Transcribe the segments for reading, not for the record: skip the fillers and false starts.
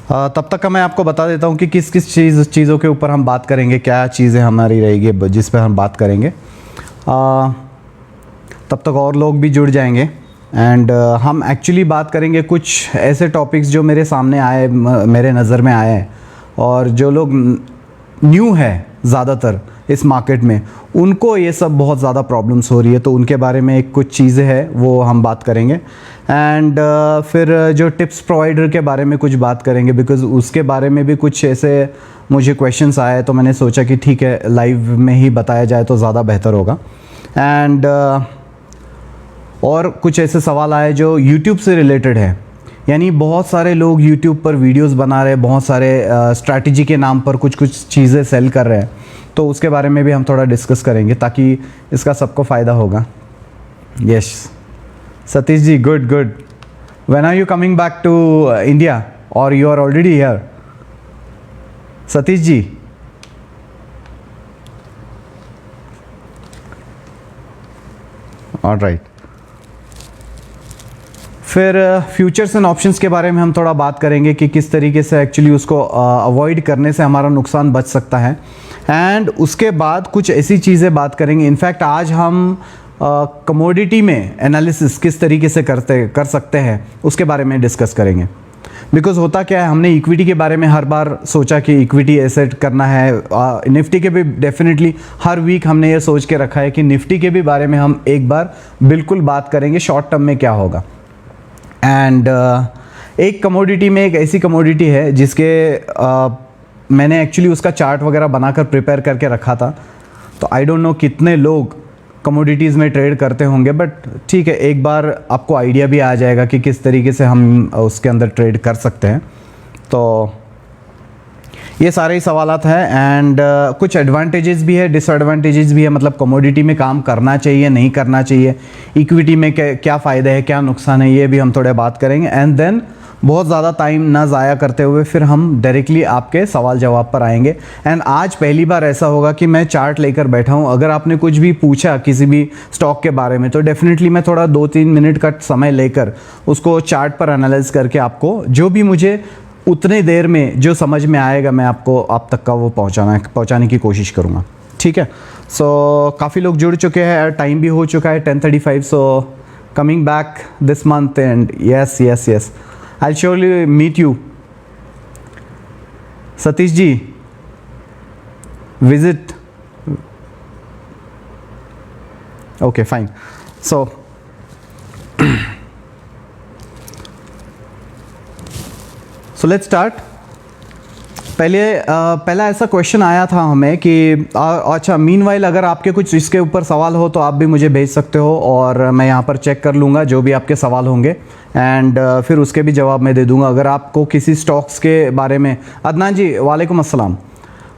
तब तक का मैं आपको बता देता हूँ कि किस किस चीज़ों के ऊपर हम बात करेंगे, क्या चीज़ें हमारी रहेगी जिस पर हम बात करेंगे। तब तक और लोग भी जुड़ जाएंगे एंड हम एक्चुअली बात करेंगे कुछ ऐसे टॉपिक्स जो मेरे सामने आए, मेरे नज़र में आए हैं, और जो लोग न्यू है ज़्यादातर इस मार्केट में, उनको ये सब बहुत ज़्यादा प्रॉब्लम्स हो रही है। तो उनके बारे में कुछ चीज़ें हैं वो हम बात करेंगे एंड फिर जो टिप्स प्रोवाइडर के बारे में कुछ बात करेंगे, बिकॉज़ उसके बारे में भी कुछ ऐसे मुझे क्वेश्चंस आए, तो मैंने सोचा कि ठीक है लाइव में ही बताया जाए तो ज़्यादा बेहतर होगा। एंड और कुछ ऐसे सवाल आए जो YouTube से रिलेटेड है, यानी बहुत सारे लोग YouTube पर वीडियोस बना रहे हैं, बहुत सारे स्ट्रैटेजी के नाम पर कुछ कुछ चीज़ें सेल कर रहे हैं, तो उसके बारे में भी हम थोड़ा डिस्कस करेंगे ताकि इसका सबको फ़ायदा होगा। Yes Satish ji, good good. When are you coming back to India और you are already here? Satish ji, alright. फिर फ्यूचर्स एंड ऑप्शंस के बारे में हम थोड़ा बात करेंगे कि किस तरीके से एक्चुअली उसको अवॉइड करने से हमारा नुकसान बच सकता है। एंड उसके बाद कुछ ऐसी चीज़ें बात करेंगे, इनफैक्ट आज हम कमोडिटी में एनालिसिस किस तरीके से कर सकते हैं उसके बारे में डिस्कस करेंगे। बिकॉज होता क्या है, हमने इक्विटी के बारे में हर बार सोचा कि इक्विटी एसेट करना है, निफ्टी के भी डेफिनेटली हर वीक हमने ये सोच के रखा है कि निफ्टी के भी बारे में हम एक बार बिल्कुल बात करेंगे शॉर्ट टर्म में क्या होगा। एंड एक कमोडिटी में एक ऐसी कमोडिटी है जिसके मैंने एक्चुअली उसका चार्ट वगैरह बनाकर प्रिपेयर करके रखा था, तो आई डोंट नो कितने लोग कमोडिटीज़ में ट्रेड करते होंगे, बट ठीक है एक बार आपको आइडिया भी आ जाएगा कि किस तरीके से हम उसके अंदर ट्रेड कर सकते हैं। तो ये सारे ही सवालात हैं एंड कुछ एडवांटेजेस भी है, डिसएडवांटेजेस भी है, मतलब कमोडिटी में काम करना चाहिए नहीं करना चाहिए, इक्विटी में क्या फ़ायदे है क्या नुकसान है, ये भी हम थोड़े बात करेंगे। एंड देन बहुत ज़्यादा टाइम ना ज़ाया करते हुए फिर हम डायरेक्टली आपके सवाल जवाब पर आएंगे। एंड आज पहली बार ऐसा होगा कि मैं चार्ट लेकर बैठा हूँ, अगर आपने कुछ भी पूछा किसी भी स्टॉक के बारे में तो डेफिनेटली मैं थोड़ा 2-3 मिनट का समय लेकर उसको चार्ट पर एनालाइज करके आपको जो भी मुझे उतने देर में जो समझ में आएगा मैं आपको आप तक का वो पहुँचाने की कोशिश करूँगा। ठीक है, सो काफ़ी लोग जुड़ चुके हैं, टाइम भी हो चुका है 10:35, so coming back this month and yes I'll surely meet you. Satish ji, visit. Okay, fine. So, let's start. पहला ऐसा क्वेश्चन आया था हमें कि अच्छा मीनवाइल अगर आपके कुछ इसके ऊपर सवाल हो तो आप भी मुझे भेज सकते हो और मैं यहाँ पर चेक कर लूँगा जो भी आपके सवाल होंगे एंड फिर उसके भी जवाब मैं दे दूँगा। अगर आपको किसी स्टॉक्स के बारे में, अदनान जी वालेकुम अस्सलाम,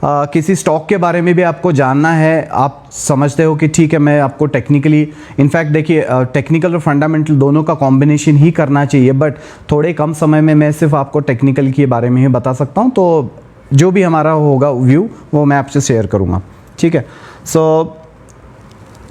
किसी स्टॉक के बारे में भी आपको जानना है, आप समझते हो कि ठीक है मैं आपको टेक्निकली, इनफैक्ट देखिए टेक्निकल और फंडामेंटल दोनों का कॉम्बिनेशन ही करना चाहिए, बट थोड़े कम समय में मैं सिर्फ आपको टेक्निकल के बारे में ही बता सकता हूँ, तो जो भी हमारा होगा व्यू वो मैं आपसे शेयर करूँगा। ठीक है, सो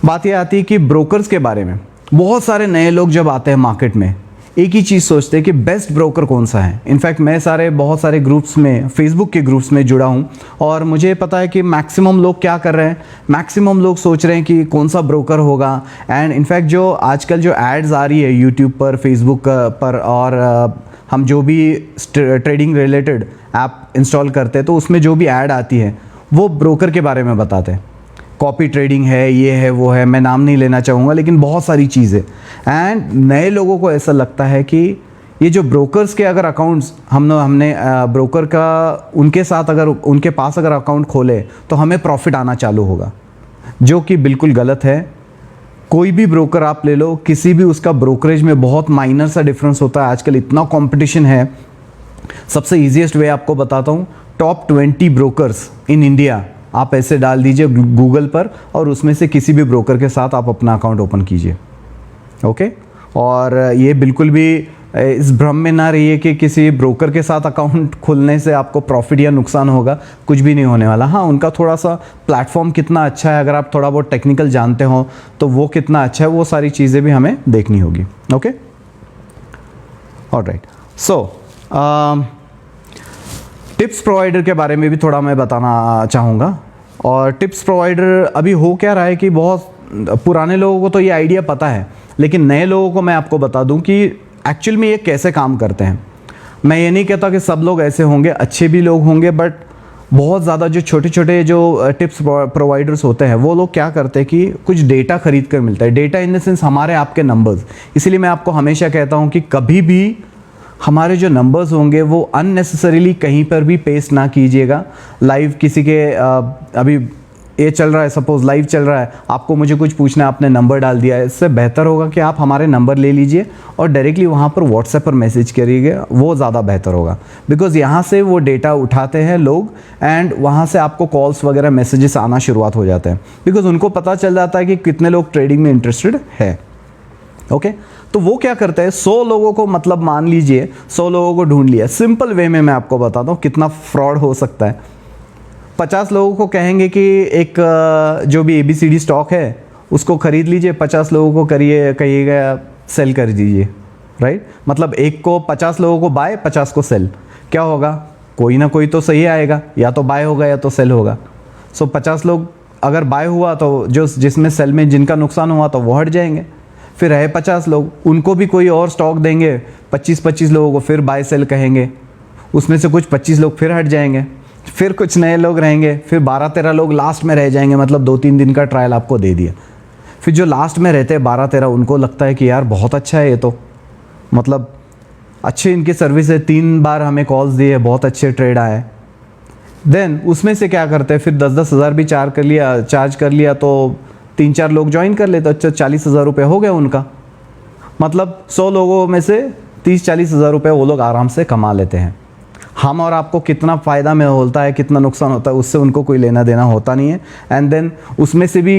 बात ये आती है कि ब्रोकर्स के बारे में बहुत सारे नए लोग जब आते हैं मार्केट में एक ही चीज़ सोचते हैं कि बेस्ट ब्रोकर कौन सा है। इनफैक्ट मैं बहुत सारे ग्रुप्स में, फेसबुक के ग्रुप्स में जुड़ा हूँ और मुझे पता है कि मैक्सिमम लोग क्या कर रहे हैं, मैक्सिमम लोग सोच रहे हैं कि कौन सा ब्रोकर होगा। एंड इनफैक्ट जो आजकल जो एड्स आ रही है यूट्यूब पर, फेसबुक पर, और हम जो भी ट्रेडिंग रिलेटेड ऐप इंस्टॉल करते हैं तो उसमें जो भी ऐड आती है वो ब्रोकर के बारे में बताते हैं। कॉपी ट्रेडिंग है, ये है वो है, मैं नाम नहीं लेना चाहूँगा, लेकिन बहुत सारी चीज़ें। एंड नए लोगों को ऐसा लगता है कि ये जो ब्रोकर्स के अगर अकाउंट्स हमने ब्रोकर का उनके साथ अगर उनके पास अगर अकाउंट खोले तो हमें प्रॉफिट आना चालू होगा, जो कि बिल्कुल गलत है। कोई भी ब्रोकर आप ले लो, किसी भी उसका ब्रोकरेज में बहुत माइनर सा डिफरेंस होता है। आजकल इतना कंपटीशन है। सबसे ईजीएस्ट वे आपको बताता हूँ, टॉप 20 ब्रोकर्स इन इंडिया आप ऐसे डाल दीजिए गूगल पर और उसमें से किसी भी ब्रोकर के साथ आप अपना अकाउंट ओपन कीजिए। ओके, और ये बिल्कुल भी इस भ्रम में ना रहिए कि किसी ब्रोकर के साथ अकाउंट खोलने से आपको प्रॉफिट या नुकसान होगा, कुछ भी नहीं होने वाला। हाँ, उनका थोड़ा सा प्लेटफॉर्म कितना अच्छा है, अगर आप थोड़ा बहुत टेक्निकल जानते हो तो वो कितना अच्छा है, वो सारी चीज़ें भी हमें देखनी होगी। Okay, alright. So tips provider के बारे में भी थोड़ा मैं बताना चाहूँगा। और टिप्स प्रोवाइडर अभी हो क्या रहा है कि बहुत पुराने लोगों को तो ये आइडिया पता है, लेकिन नए लोगों को मैं आपको बता दूं कि एक्चुअल में ये कैसे काम करते हैं। मैं ये नहीं कहता कि सब लोग ऐसे होंगे, अच्छे भी लोग होंगे, बट बहुत ज़्यादा जो छोटे छोटे जो टिप्स प्रोवाइडर्स होते हैं वो लोग क्या करते हैं कि कुछ डेटा खरीद कर मिलता है। डेटा इन द सेंस हमारे आपके नंबर्स। इसीलिए मैं आपको हमेशा कहता हूँ कि कभी भी हमारे जो नंबर्स होंगे वो अननेसेसरीली कहीं पर भी पेस्ट ना कीजिएगा। लाइव किसी के अभी ये चल रहा है, सपोज लाइव चल रहा है, आपको मुझे कुछ पूछना है, आपने नंबर डाल दिया है। इससे बेहतर होगा कि आप हमारे नंबर ले लीजिए और डायरेक्टली वहाँ पर व्हाट्सएप पर मैसेज करिएगा, वो ज़्यादा बेहतर होगा। बिकॉज़ यहाँ से वो डेटा उठाते हैं लोग एंड वहाँ से आपको कॉल्स वगैरह मैसेजेस आना शुरुआत हो जाते हैं, बिकॉज़ उनको पता चल जाता है कि कितने लोग ट्रेडिंग में इंटरेस्टेड है। ओके तो वो क्या करते हैं, 100 लोगों को, मतलब मान लीजिए 100 लोगों को ढूंढ लिया। सिंपल वे में मैं आपको बताता हूँ कितना फ्रॉड हो सकता है। 50 लोगों को कहेंगे कि एक जो भी ABCD स्टॉक है उसको ख़रीद लीजिए, 50 लोगों को कहिएगा सेल कर दीजिए, राइट। मतलब एक को 50 लोगों को बाय, 50 को सेल। क्या होगा, कोई ना कोई तो सही आएगा, या तो बाय होगा या तो सेल होगा। सो 50 लोग अगर बाय हुआ तो जिसमें सेल में जिनका नुकसान हुआ तो वो हट जाएंगे। फिर रहे 50 लोग, उनको भी कोई और स्टॉक देंगे, 25 लोगों को फिर बाय सेल कहेंगे, उसमें से कुछ 25 लोग फिर हट जाएंगे, फिर कुछ नए लोग रहेंगे, फिर 12-13 लोग लास्ट में रह जाएंगे। मतलब 2-3 दिन का ट्रायल आपको दे दिया। फिर जो लास्ट में रहते हैं 12-13, उनको लगता है कि यार बहुत अच्छा है ये तो, मतलब अच्छे इनकी सर्विस है, 3 बार हमें कॉल्स दिए, बहुत अच्छे ट्रेड आए। देन उसमें से क्या करते हैं, फिर 10-10 हज़ार भी चार्ज कर लिया तो 3-4 लोग ज्वाइन कर लेते, अच्छा 40,000 रुपये हो गए उनका। मतलब 100 लोगों में से 30-40 हज़ार रुपये वो लोग आराम से कमा लेते हैं। हम और आपको कितना फ़ायदा में होता है, कितना नुकसान होता है, उससे उनको कोई लेना देना होता नहीं है। एंड देन उसमें से भी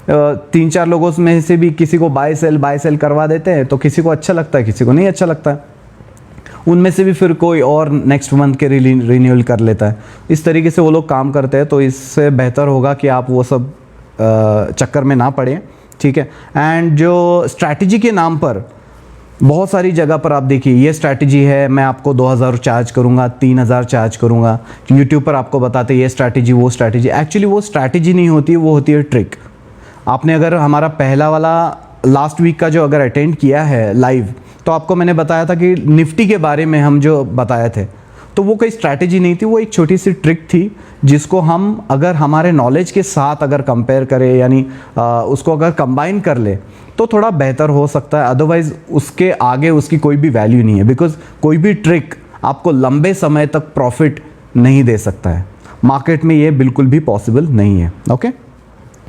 3-4 लोगों में से भी किसी को बाय सेल करवा देते हैं, तो किसी को अच्छा लगता है, किसी को नहीं अच्छा लगता है। उनमें से भी फिर कोई और नेक्स्ट मंथ के रिन्यूअल कर लेता है। इस तरीके से वो लोग काम करते हैं। तो इससे बेहतर होगा कि आप वो सब चक्कर में ना पड़े, ठीक है। एंड जो स्ट्रैटेजी के नाम पर बहुत सारी जगह पर आप देखिए, ये स्ट्रैटेजी है, मैं आपको 2,000 चार्ज करूँगा, 3,000 चार्ज करूँगा। यूट्यूब पर आपको बताते ये स्ट्रैटेजी वो स्ट्रैटेजी। एक्चुअली वो स्ट्रैटेजी नहीं होती, वो होती है ट्रिक। आपने अगर हमारा पहला वाला लास्ट वीक का जो अगर अटेंड किया है लाइव, तो आपको मैंने बताया था कि निफ्टी के बारे में हम जो बताए थे, तो वो कोई स्ट्रैटेजी नहीं थी, वो एक छोटी सी ट्रिक थी जिसको हम अगर हमारे नॉलेज के साथ अगर कंपेयर करें, यानी उसको अगर कंबाइन कर ले तो थोड़ा बेहतर हो सकता है। अदरवाइज़ उसके आगे उसकी कोई भी वैल्यू नहीं है, बिकॉज कोई भी ट्रिक आपको लंबे समय तक प्रॉफिट नहीं दे सकता है। मार्केट में ये बिल्कुल भी पॉसिबल नहीं है। ओके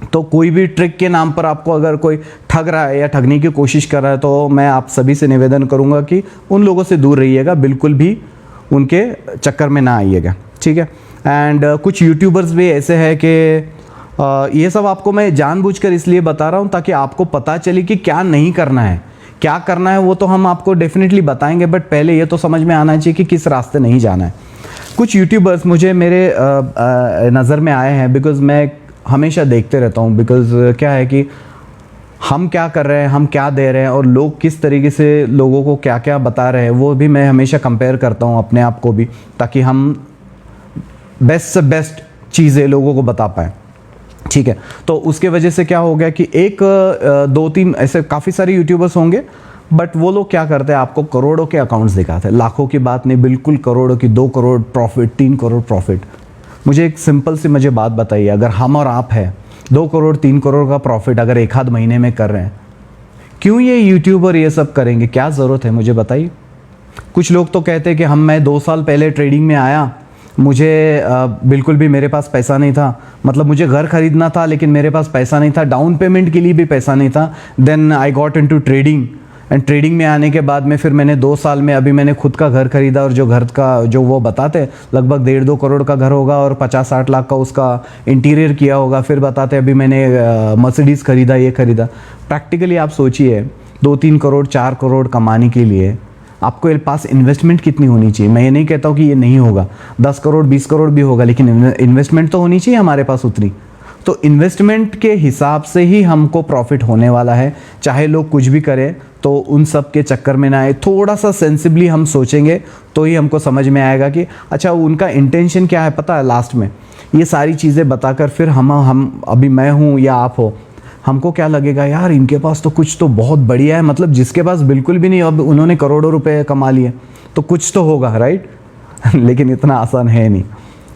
तो कोई भी ट्रिक के नाम पर आपको अगर कोई ठग रहा है या ठगने की कोशिश कर रहा है, तो मैं आप सभी से निवेदन करूँगा कि उन लोगों से दूर रहिएगा, बिल्कुल भी उनके चक्कर में ना आइएगा, ठीक है। एंड कुछ यूट्यूबर्स भी ऐसे हैं कि ये सब आपको मैं जानबूझकर इसलिए बता रहा हूँ ताकि आपको पता चले कि क्या नहीं करना है, क्या करना है वो तो हम आपको डेफिनेटली बताएंगे, बट पहले ये तो समझ में आना चाहिए कि किस रास्ते नहीं जाना है। कुछ यूट्यूबर्स मुझे मेरे नज़र में आए हैं, बिकॉज़ मैं हमेशा देखते रहता हूँ, बिकॉज़ क्या है कि हम क्या कर रहे हैं, हम क्या दे रहे हैं और लोग किस तरीके से लोगों को क्या क्या बता रहे हैं, वो भी मैं हमेशा कंपेयर करता हूँ अपने आप को भी, ताकि हम बेस्ट से बेस्ट चीज़ें लोगों को बता पाएँ, ठीक है। तो उसके वजह से क्या हो गया कि 1-2-3 ऐसे काफ़ी सारे यूट्यूबर्स होंगे, बट वो लोग क्या करते हैं, आपको करोड़ों के अकाउंट्स दिखाते हैं। लाखों की बात नहीं, बिल्कुल करोड़ों की, 2 करोड़ प्रॉफिट, 3 करोड़ प्रॉफिट। मुझे एक सिंपल सी मुझे बात बताइए, अगर हम और आप हैं 2 करोड़ 3 करोड़ का प्रॉफिट अगर 1-8 महीने में कर रहे हैं, क्यों ये यूट्यूबर ये सब करेंगे, क्या ज़रूरत है, मुझे बताइए। कुछ लोग तो कहते हैं कि मैं 2 साल पहले ट्रेडिंग में आया, मुझे बिल्कुल भी मेरे पास पैसा नहीं था, मतलब मुझे घर खरीदना था लेकिन मेरे पास पैसा नहीं था, डाउन पेमेंट के लिए भी पैसा नहीं था। Then I got into trading, and trading में आने के बाद में फिर मैंने 2 साल में अभी मैंने खुद का घर खरीदा, और जो घर का जो वो बताते लगभग 1.5-2 करोड़ का घर होगा और 50-60 लाख का उसका इंटीरियर किया होगा। फिर बताते अभी मैंने मर्सिडीज़ खरीदा, ये खरीदा। प्रैक्टिकली आप सोचिए 2-3 करोड़ 4 करोड़ कमाने के लिए आपके पास इन्वेस्टमेंट कितनी होनी चाहिए। मैं ये नहीं कहता हूँ कि ये नहीं होगा, 10 करोड़ 20 करोड़ भी होगा, लेकिन इन्वेस्टमेंट तो होनी चाहिए हमारे पास उतनी। तो इन्वेस्टमेंट के हिसाब से ही हमको प्रॉफिट होने वाला है, चाहे लोग कुछ भी करें तो उन सब के चक्कर में ना आए। थोड़ा सा सेंसिबली हम सोचेंगे तो ही हमको समझ में आएगा कि अच्छा उनका इंटेंशन क्या है। पता है लास्ट में ये सारी चीज़ें बताकर फिर हम अभी मैं हूँ या आप हो, हमको क्या लगेगा, यार इनके पास तो कुछ तो बहुत बढ़िया है, मतलब जिसके पास बिल्कुल भी नहीं, अब उन्होंने करोड़ों रुपए कमा लिए तो कुछ तो होगा, राइट। लेकिन इतना आसान है नहीं।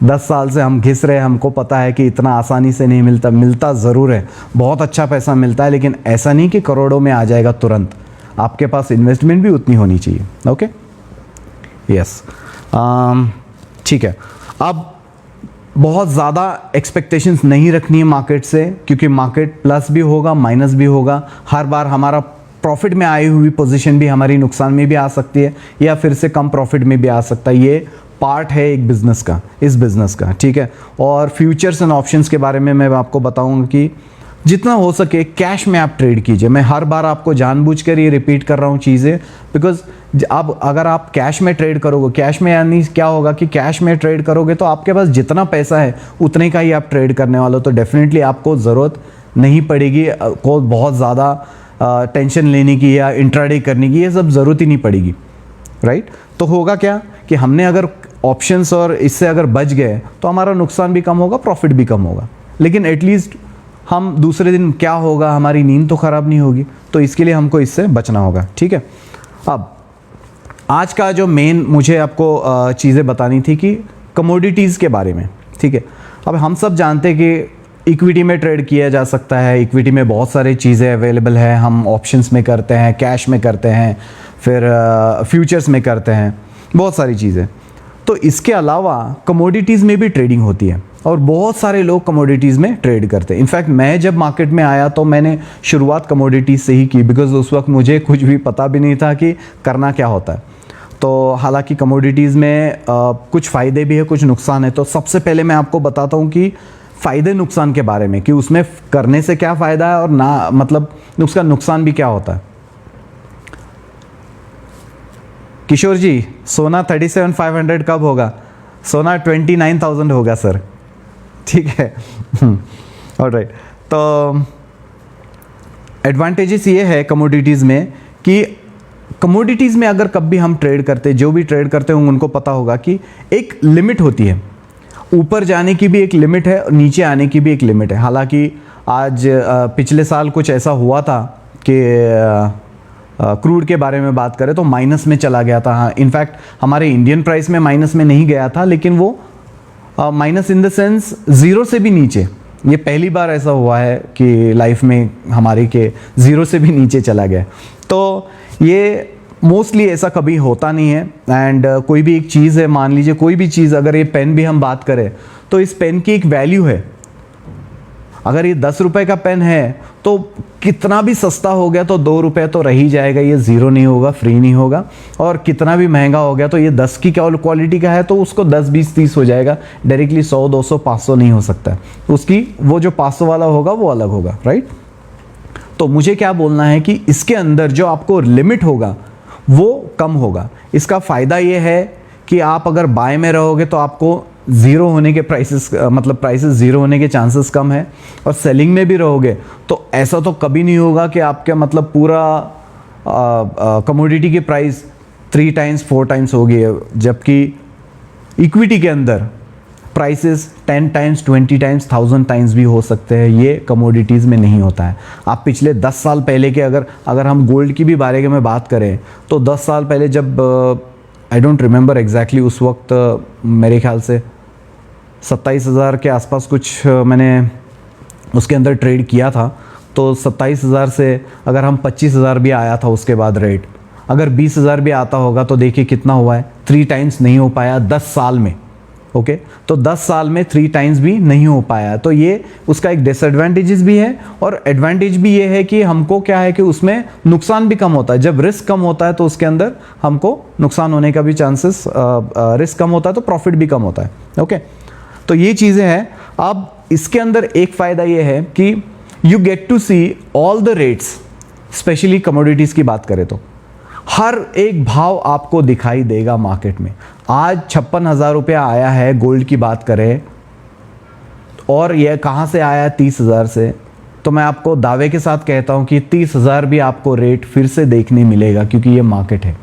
10 साल से हम घिस रहे हैं, हमको पता है कि इतना आसानी से नहीं मिलता, मिलता ज़रूर है, बहुत अच्छा पैसा मिलता है, लेकिन ऐसा नहीं कि करोड़ों में आ जाएगा तुरंत। आपके पास इन्वेस्टमेंट भी उतनी होनी चाहिए। ओके, यस, ठीक है। अब बहुत ज़्यादा एक्सपेक्टेशंस नहीं रखनी है मार्केट से, क्योंकि मार्केट प्लस भी होगा माइनस भी होगा। हर बार हमारा प्रॉफिट में आई हुई पोजीशन भी हमारी नुकसान में भी आ सकती है, या फिर से कम प्रॉफिट में भी आ सकता है। ये पार्ट है एक बिज़नेस का, इस बिज़नेस का, ठीक है। और फ्यूचर्स एंड ऑप्शंस के बारे में मैं आपको बताऊंगा कि जितना हो सके कैश में आप ट्रेड कीजिए। मैं हर बार आपको जानबूझकर ये रिपीट कर रहा हूँ चीज़ें, बिकॉज अब अगर आप कैश में ट्रेड करोगे, कैश में यानी क्या होगा कि कैश में ट्रेड करोगे तो आपके पास जितना पैसा है उतने का ही आप ट्रेड करने वाले हो, तो डेफिनेटली आपको ज़रूरत नहीं पड़ेगी को बहुत ज़्यादा टेंशन लेने की या इंट्राडे करने की, ये सब ज़रूरत ही नहीं पड़ेगी, राइट। तो होगा क्या कि हमने अगर ऑप्शंस और इससे अगर बच गए तो हमारा नुकसान भी कम होगा, प्रॉफिट भी कम होगा, लेकिन एटलीस्ट हम दूसरे दिन क्या होगा, हमारी नींद तो ख़राब नहीं होगी। तो इसके लिए हमको इससे बचना होगा, ठीक है। अब आज का जो मेन मुझे आपको चीज़ें बतानी थी कि कमोडिटीज़ के बारे में, ठीक है। अब हम सब जानते हैं कि इक्विटी में ट्रेड किया जा सकता है, इक्विटी में बहुत सारी चीज़ें अवेलेबल है, हम ऑप्शंस में करते हैं, कैश में करते हैं, फिर फ्यूचर्स में करते हैं, बहुत सारी चीज़ें। तो इसके अलावा कमोडिटीज़ में भी ट्रेडिंग होती है और बहुत सारे लोग कमोडिटीज़ में ट्रेड करते हैं। इनफैक्ट मैं जब मार्केट में आया तो मैंने शुरुआत कमोडिटीज़ से ही की, बिकॉज उस वक्त मुझे कुछ भी पता भी नहीं था कि करना क्या होता है। तो हालांकि कमोडिटीज़ में कुछ फ़ायदे भी है, कुछ नुकसान है। तो सबसे पहले मैं आपको बताता हूँ कि फ़ायदे नुकसान के बारे में, कि उसमें करने से क्या फ़ायदा है और ना, मतलब उसका नुकसान भी क्या होता है। किशोर जी, सोना 37,500 कब होगा? सोना 29,000 होगा सर, ठीक है। ऑलराइट, तो एडवांटेजेस ये है कमोडिटीज़ में कि कमोडिटीज़ में अगर कभी हम ट्रेड करते, जो भी ट्रेड करते होंगे उनको पता होगा कि एक लिमिट होती है, ऊपर जाने की भी एक लिमिट है और नीचे आने की भी एक लिमिट है। हालांकि आज पिछले साल कुछ ऐसा हुआ था कि क्रूड के बारे में बात करें तो माइनस में चला गया था। हाँ, इनफैक्ट हमारे इंडियन प्राइस में माइनस में नहीं गया था, लेकिन वो minus in the sense zero से भी नीचे। ये पहली बार ऐसा हुआ है कि लाइफ में हमारे के ज़ीरो से भी नीचे चला गया। तो ये मोस्टली ऐसा कभी होता नहीं है। एंड कोई भी एक चीज़ है, मान लीजिए कोई भी चीज़, अगर ये पेन भी हम बात करें तो इस पेन की एक वैल्यू है। अगर ये 10 रुपये का पेन है तो कितना भी सस्ता हो गया तो 2 रुपये तो रह ही जाएगा, ये ज़ीरो नहीं होगा, फ्री नहीं होगा। और कितना भी महंगा हो गया तो ये 10 की क्वालिटी का है तो उसको 10, 20, 30 हो जाएगा, डायरेक्टली 100, 200, 500 नहीं हो सकता। उसकी वो जो 500 वाला होगा वो अलग होगा, राइट। तो मुझे क्या बोलना है कि इसके अंदर जो आपको लिमिट होगा वो कम होगा। इसका फ़ायदा ये है कि आप अगर बाय में रहोगे तो आपको ज़ीरो होने के प्राइसेस, मतलब प्राइसेस ज़ीरो होने के चांसेस कम है। और सेलिंग में भी रहोगे तो ऐसा तो कभी नहीं होगा कि आपके मतलब पूरा कमोडिटी की प्राइस 3 टाइम्स 4 टाइम्स होगी, जबकि इक्विटी के अंदर प्राइसेस 10 टाइम्स 20 टाइम्स 1000 टाइम्स भी हो सकते हैं। ये कमोडिटीज़ में नहीं होता है। आप पिछले 10 साल पहले के अगर हम गोल्ड की भी बारे में बात करें तो 10 साल पहले जब आई डोंट रिमेंबर एग्जैक्टली, उस वक्त मेरे ख्याल से 27,000 के आसपास कुछ मैंने उसके अंदर ट्रेड किया था। तो 27,000 से अगर हम 25,000 भी आया था उसके बाद रेट, अगर 20,000 भी आता होगा तो देखिए कितना हुआ है, 3 टाइम्स नहीं हो पाया 10 साल में। ओके, तो 10 साल में 3 टाइम्स भी नहीं हो पाया। तो ये उसका एक डिसएडवांटेजेस भी है और एडवांटेज भी ये है कि हमको क्या है कि उसमें नुकसान भी कम होता है। जब रिस्क कम होता है तो उसके अंदर हमको नुकसान होने का भी चांसेस, रिस्क कम होता है तो प्रॉफिट भी कम होता है। ओके, तो ये चीज़ें हैं। अब इसके अंदर एक फ़ायदा ये है कि you get to see all the rates, specially commodities की बात करें तो हर एक भाव आपको दिखाई देगा मार्केट में। आज 56,000 रुपया आया है, गोल्ड की बात करें और यह कहाँ से आया 30,000 से, तो मैं आपको दावे के साथ कहता हूँ कि 30,000 भी आपको रेट फिर से देखने मिलेगा, क्योंकि ये मार्केट है।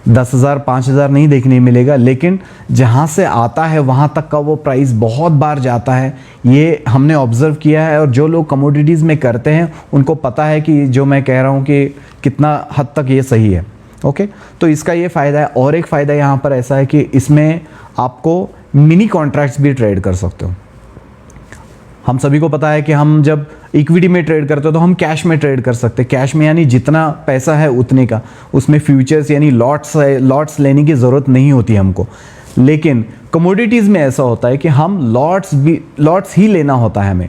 10,000 5,000 नहीं देखने मिलेगा, लेकिन जहाँ से आता है वहाँ तक का वो प्राइस बहुत बार जाता है। ये हमने ऑब्ज़र्व किया है, और जो लोग कमोडिटीज़ में करते हैं उनको पता है कि जो मैं कह रहा हूँ कि कितना हद तक ये सही है। ओके, तो इसका ये फ़ायदा है। और एक फ़ायदा यहाँ पर ऐसा है कि इसमें आपको मिनी कॉन्ट्रैक्ट्स भी ट्रेड कर सकते हो। हम सभी को पता है कि हम जब इक्विटी में ट्रेड करते हो तो हम कैश में ट्रेड कर सकते हैं। कैश में यानी जितना पैसा है उतने का, उसमें फ्यूचर्स यानी लॉट्स लेने की ज़रूरत नहीं होती हमको। लेकिन कमोडिटीज़ में ऐसा होता है कि हम लॉट्स ही लेना होता है हमें,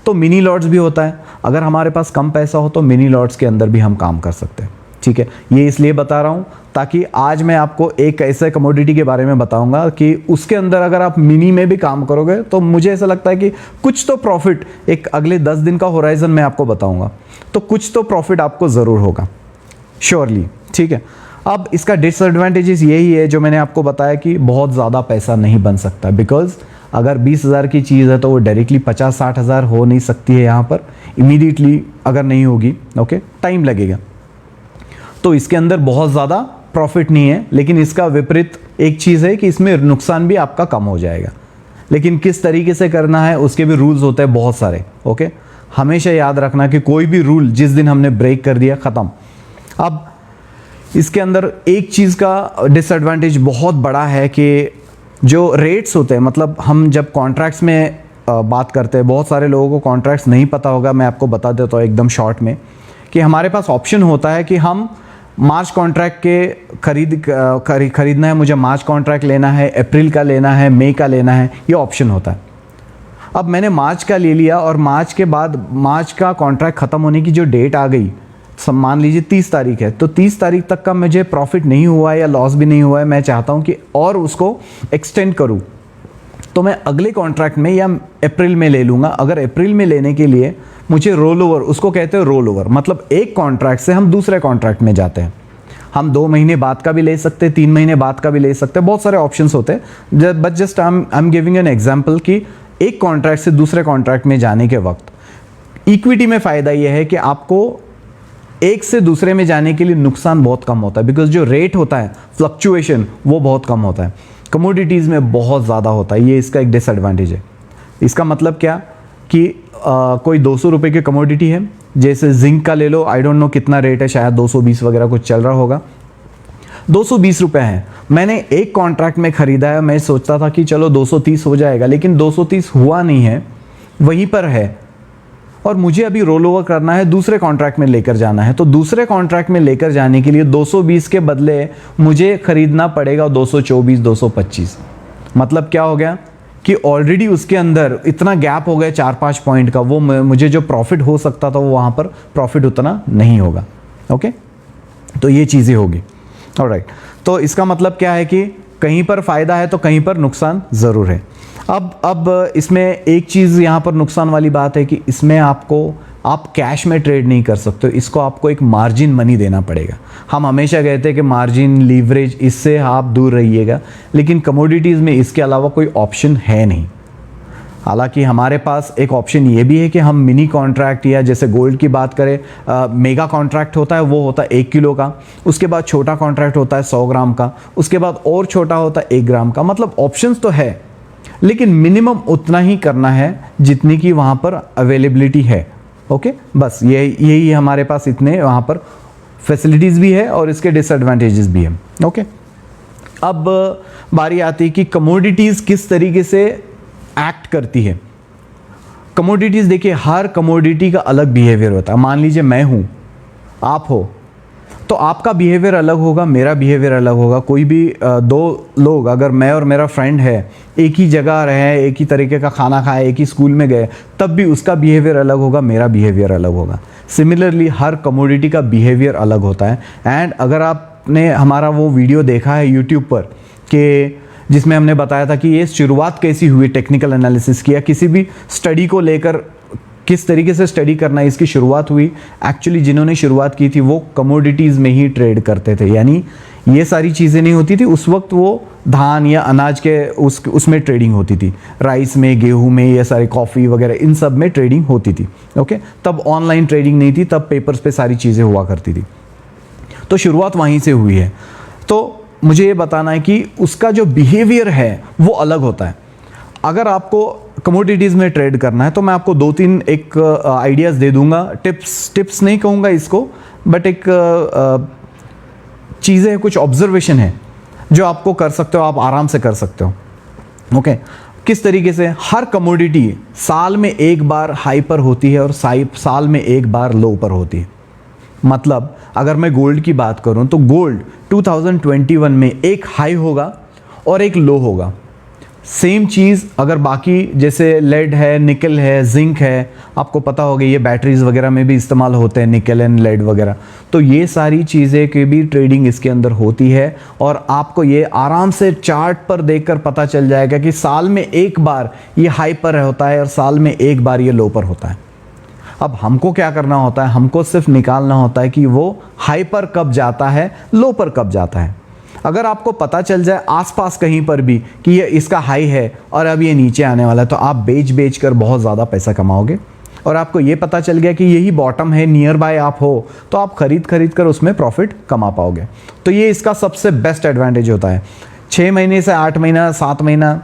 तो मिनी लॉट्स भी होता है। अगर हमारे पास कम पैसा हो तो मिनी लॉट्स के अंदर भी हम काम कर सकते हैं। ठीक है, ये इसलिए बता रहा हूँ ताकि आज मैं आपको एक ऐसे कमोडिटी के बारे में बताऊंगा कि उसके अंदर अगर आप मिनी में भी काम करोगे तो मुझे ऐसा लगता है कि कुछ तो प्रॉफिट, एक अगले 10 दिन का होराइजन मैं आपको बताऊंगा, तो कुछ तो प्रॉफिट आपको ज़रूर होगा श्योरली। ठीक है, अब इसका डिसएडवांटेजेस यही है जो मैंने आपको बताया कि बहुत ज़्यादा पैसा नहीं बन सकता, बिकॉज अगर 20,000 की चीज़ है तो वो डायरेक्टली 50-60 हज़ार हो नहीं सकती है यहाँ पर इमीडिएटली, अगर नहीं होगी। ओके, टाइम लगेगा, तो इसके अंदर बहुत ज़्यादा प्रॉफिट नहीं है। लेकिन इसका विपरीत एक चीज़ है कि इसमें नुकसान भी आपका कम हो जाएगा। लेकिन किस तरीके से करना है उसके भी रूल्स होते हैं बहुत सारे। ओके, हमेशा याद रखना कि कोई भी रूल जिस दिन हमने ब्रेक कर दिया, ख़त्म। अब इसके अंदर एक चीज़ का डिसएडवांटेज बहुत बड़ा है कि जो रेट्स होते हैं, मतलब हम जब कॉन्ट्रैक्ट्स में बात करते हैं, बहुत सारे लोगों को कॉन्ट्रैक्ट्स नहीं पता होगा, मैं आपको बता देता हूँ एकदम शॉर्ट में, कि हमारे पास ऑप्शन होता है कि हम मार्च कॉन्ट्रैक्ट के खरीदना है, मुझे मार्च कॉन्ट्रैक्ट लेना है, अप्रैल का लेना है, मई का लेना है, ये ऑप्शन होता है। अब मैंने मार्च का ले लिया और मार्च के बाद मार्च का कॉन्ट्रैक्ट ख़त्म होने की जो डेट आ गई, मान लीजिए 30 तारीख है, तो 30 तारीख तक का मुझे प्रॉफिट नहीं हुआ है या लॉस भी नहीं हुआ है, मैं चाहता हूँ कि और उसको एक्सटेंड करूँ, तो मैं अगले कॉन्ट्रैक्ट में या अप्रैल में ले लूँगा। अगर अप्रैल में लेने के लिए मुझे रोल ओवर, उसको कहते हैं रोल ओवर, मतलब एक कॉन्ट्रैक्ट से हम दूसरे कॉन्ट्रैक्ट में जाते हैं। हम 2 महीने बाद का भी ले सकते हैं, 3 महीने बाद का भी ले सकते हैं, बहुत सारे ऑप्शंस होते हैं। But just I am giving an example कि एक कॉन्ट्रैक्ट से दूसरे कॉन्ट्रैक्ट में जाने के वक्त इक्विटी में फ़ायदा यह है कि आपको एक से दूसरे में जाने के लिए नुकसान बहुत कम होता है, बिकॉज जो रेट होता है, फ्लक्चुएशन, वो बहुत कम होता है। कमोडिटीज़ में बहुत ज़्यादा होता है, ये इसका एक डिसएडवांटेज है। इसका मतलब क्या कि कोई 200 रुपये की कमोडिटी है, जैसे जिंक का ले लो, आई डोंट नो कितना रेट है, शायद 220 वगैरह कुछ चल रहा होगा, 220 रुपये है। मैंने एक कॉन्ट्रैक्ट में ख़रीदा है, मैं सोचता था कि चलो 230 हो जाएगा, लेकिन 230 हुआ नहीं है, वहीं पर है, और मुझे अभी रोल ओवर करना है, दूसरे कॉन्ट्रैक्ट में लेकर जाना है। तो दूसरे कॉन्ट्रैक्ट में लेकर जाने के लिए 220 के बदले मुझे ख़रीदना पड़ेगा 224, 225। मतलब क्या हो गया कि ऑलरेडी उसके अंदर इतना गैप हो गया 4-5 पॉइंट का, वो मुझे जो प्रॉफिट हो सकता था वो वहाँ पर प्रॉफिट उतना नहीं होगा। ओके, तो ये चीज़ें होगी। ऑलराइट, तो इसका मतलब क्या है कि कहीं पर फ़ायदा है तो कहीं पर नुकसान ज़रूर है। अब इसमें एक चीज़ यहाँ पर नुकसान वाली बात है कि इसमें आप कैश में ट्रेड नहीं कर सकते, इसको आपको एक मार्जिन मनी देना पड़ेगा। हम हमेशा कहते हैं कि मार्जिन, लीवरेज, इससे आप दूर रहिएगा, लेकिन कमोडिटीज़ में इसके अलावा कोई ऑप्शन है नहीं। हालांकि हमारे पास एक ऑप्शन ये भी है कि हम मिनी कॉन्ट्रैक्ट, या जैसे गोल्ड की बात करें, मेगा कॉन्ट्रैक्ट होता है, वो होता है 1 किलो का, उसके बाद छोटा कॉन्ट्रैक्ट होता है 100 ग्राम का, उसके बाद और छोटा होता है 1 ग्राम का। मतलब ऑप्शंस तो है, लेकिन मिनिमम उतना ही करना है जितनी की वहाँ पर अवेलेबिलिटी है। ओके, बस यही हमारे पास इतने वहाँ पर फैसिलिटीज़ भी है और इसके डिसएडवांटेजेस भी हैं। ओके, अब बारी आती है कि कमोडिटीज़ किस तरीके से एक्ट करती है। कमोडिटीज़ देखिए, हर कमोडिटी का अलग बिहेवियर होता है। मान लीजिए मैं हूँ, आप हो, तो आपका बिहेवियर अलग होगा, मेरा बिहेवियर अलग होगा। कोई भी 2 लोग, अगर मैं और मेरा फ्रेंड है, एक ही जगह रहे, एक ही तरीके का खाना खाए, एक ही स्कूल में गए, तब भी उसका बिहेवियर अलग होगा, मेरा बिहेवियर अलग होगा। सिमिलरली हर कमोडिटी का बिहेवियर अलग होता है। एंड अगर आपने हमारा वो वीडियो देखा है यूट्यूब पर कि जिसमें हमने बताया था कि ये शुरुआत कैसी हुई टेक्निकल एनालिसिस की, या किसी भी स्टडी को लेकर किस तरीके से स्टडी करना है, इसकी शुरुआत हुई। एक्चुअली जिन्होंने शुरुआत की थी वो कमोडिटीज़ में ही ट्रेड करते थे, यानी ये सारी चीज़ें नहीं होती थी उस वक्त। वो धान या अनाज के उसमें ट्रेडिंग होती थी, राइस में, गेहूं में, ये सारी कॉफ़ी वगैरह इन सब में ट्रेडिंग होती थी। ओके, तब ऑनलाइन ट्रेडिंग नहीं थी, तब पेपर्स पे सारी चीज़ें हुआ करती थी। तो शुरुआत वहीं से हुई है। तो मुझे ये बताना है कि उसका जो बिहेवियर है वो अलग होता है। अगर आपको कमोडिटीज़ में ट्रेड करना है तो मैं आपको 2-3 एक आइडियाज़ दे दूंगा, टिप्स नहीं कहूँगा इसको, बट एक चीज़ें, कुछ ऑब्जर्वेशन है जो आपको कर सकते हो, आप आराम से कर सकते हो। ओके, किस तरीके से? हर कमोडिटी साल में एक बार हाई पर होती है और साल में एक बार लो पर होती है। मतलब अगर मैं गोल्ड की बात करूं तो गोल्ड 2021 में एक हाई होगा और एक लो होगा। सेम चीज़ अगर बाकी जैसे लेड है, निकल है, जिंक है, आपको पता होगा ये बैटरीज वगैरह में भी इस्तेमाल होते हैं, निकल एंड लेड वगैरह। तो ये सारी चीज़ें की भी ट्रेडिंग इसके अंदर होती है और आपको ये आराम से चार्ट पर देखकर पता चल जाएगा कि साल में एक बार ये हाई पर होता है और साल में एक बार ये लो पर होता है। अब हमको क्या करना होता है? हमको सिर्फ निकालना होता है कि वो हाई पर कब जाता है, लो पर कब जाता है। अगर आपको पता चल जाए आसपास कहीं पर भी कि ये इसका हाई है और अब ये नीचे आने वाला है, तो आप बेच कर बहुत ज़्यादा पैसा कमाओगे। और आपको ये पता चल गया कि यही बॉटम है, नियर बाय आप हो, तो आप खरीद कर उसमें प्रॉफिट कमा पाओगे। तो ये इसका सबसे बेस्ट एडवांटेज होता है। 6 महीने से 8 महीना, 7 महीना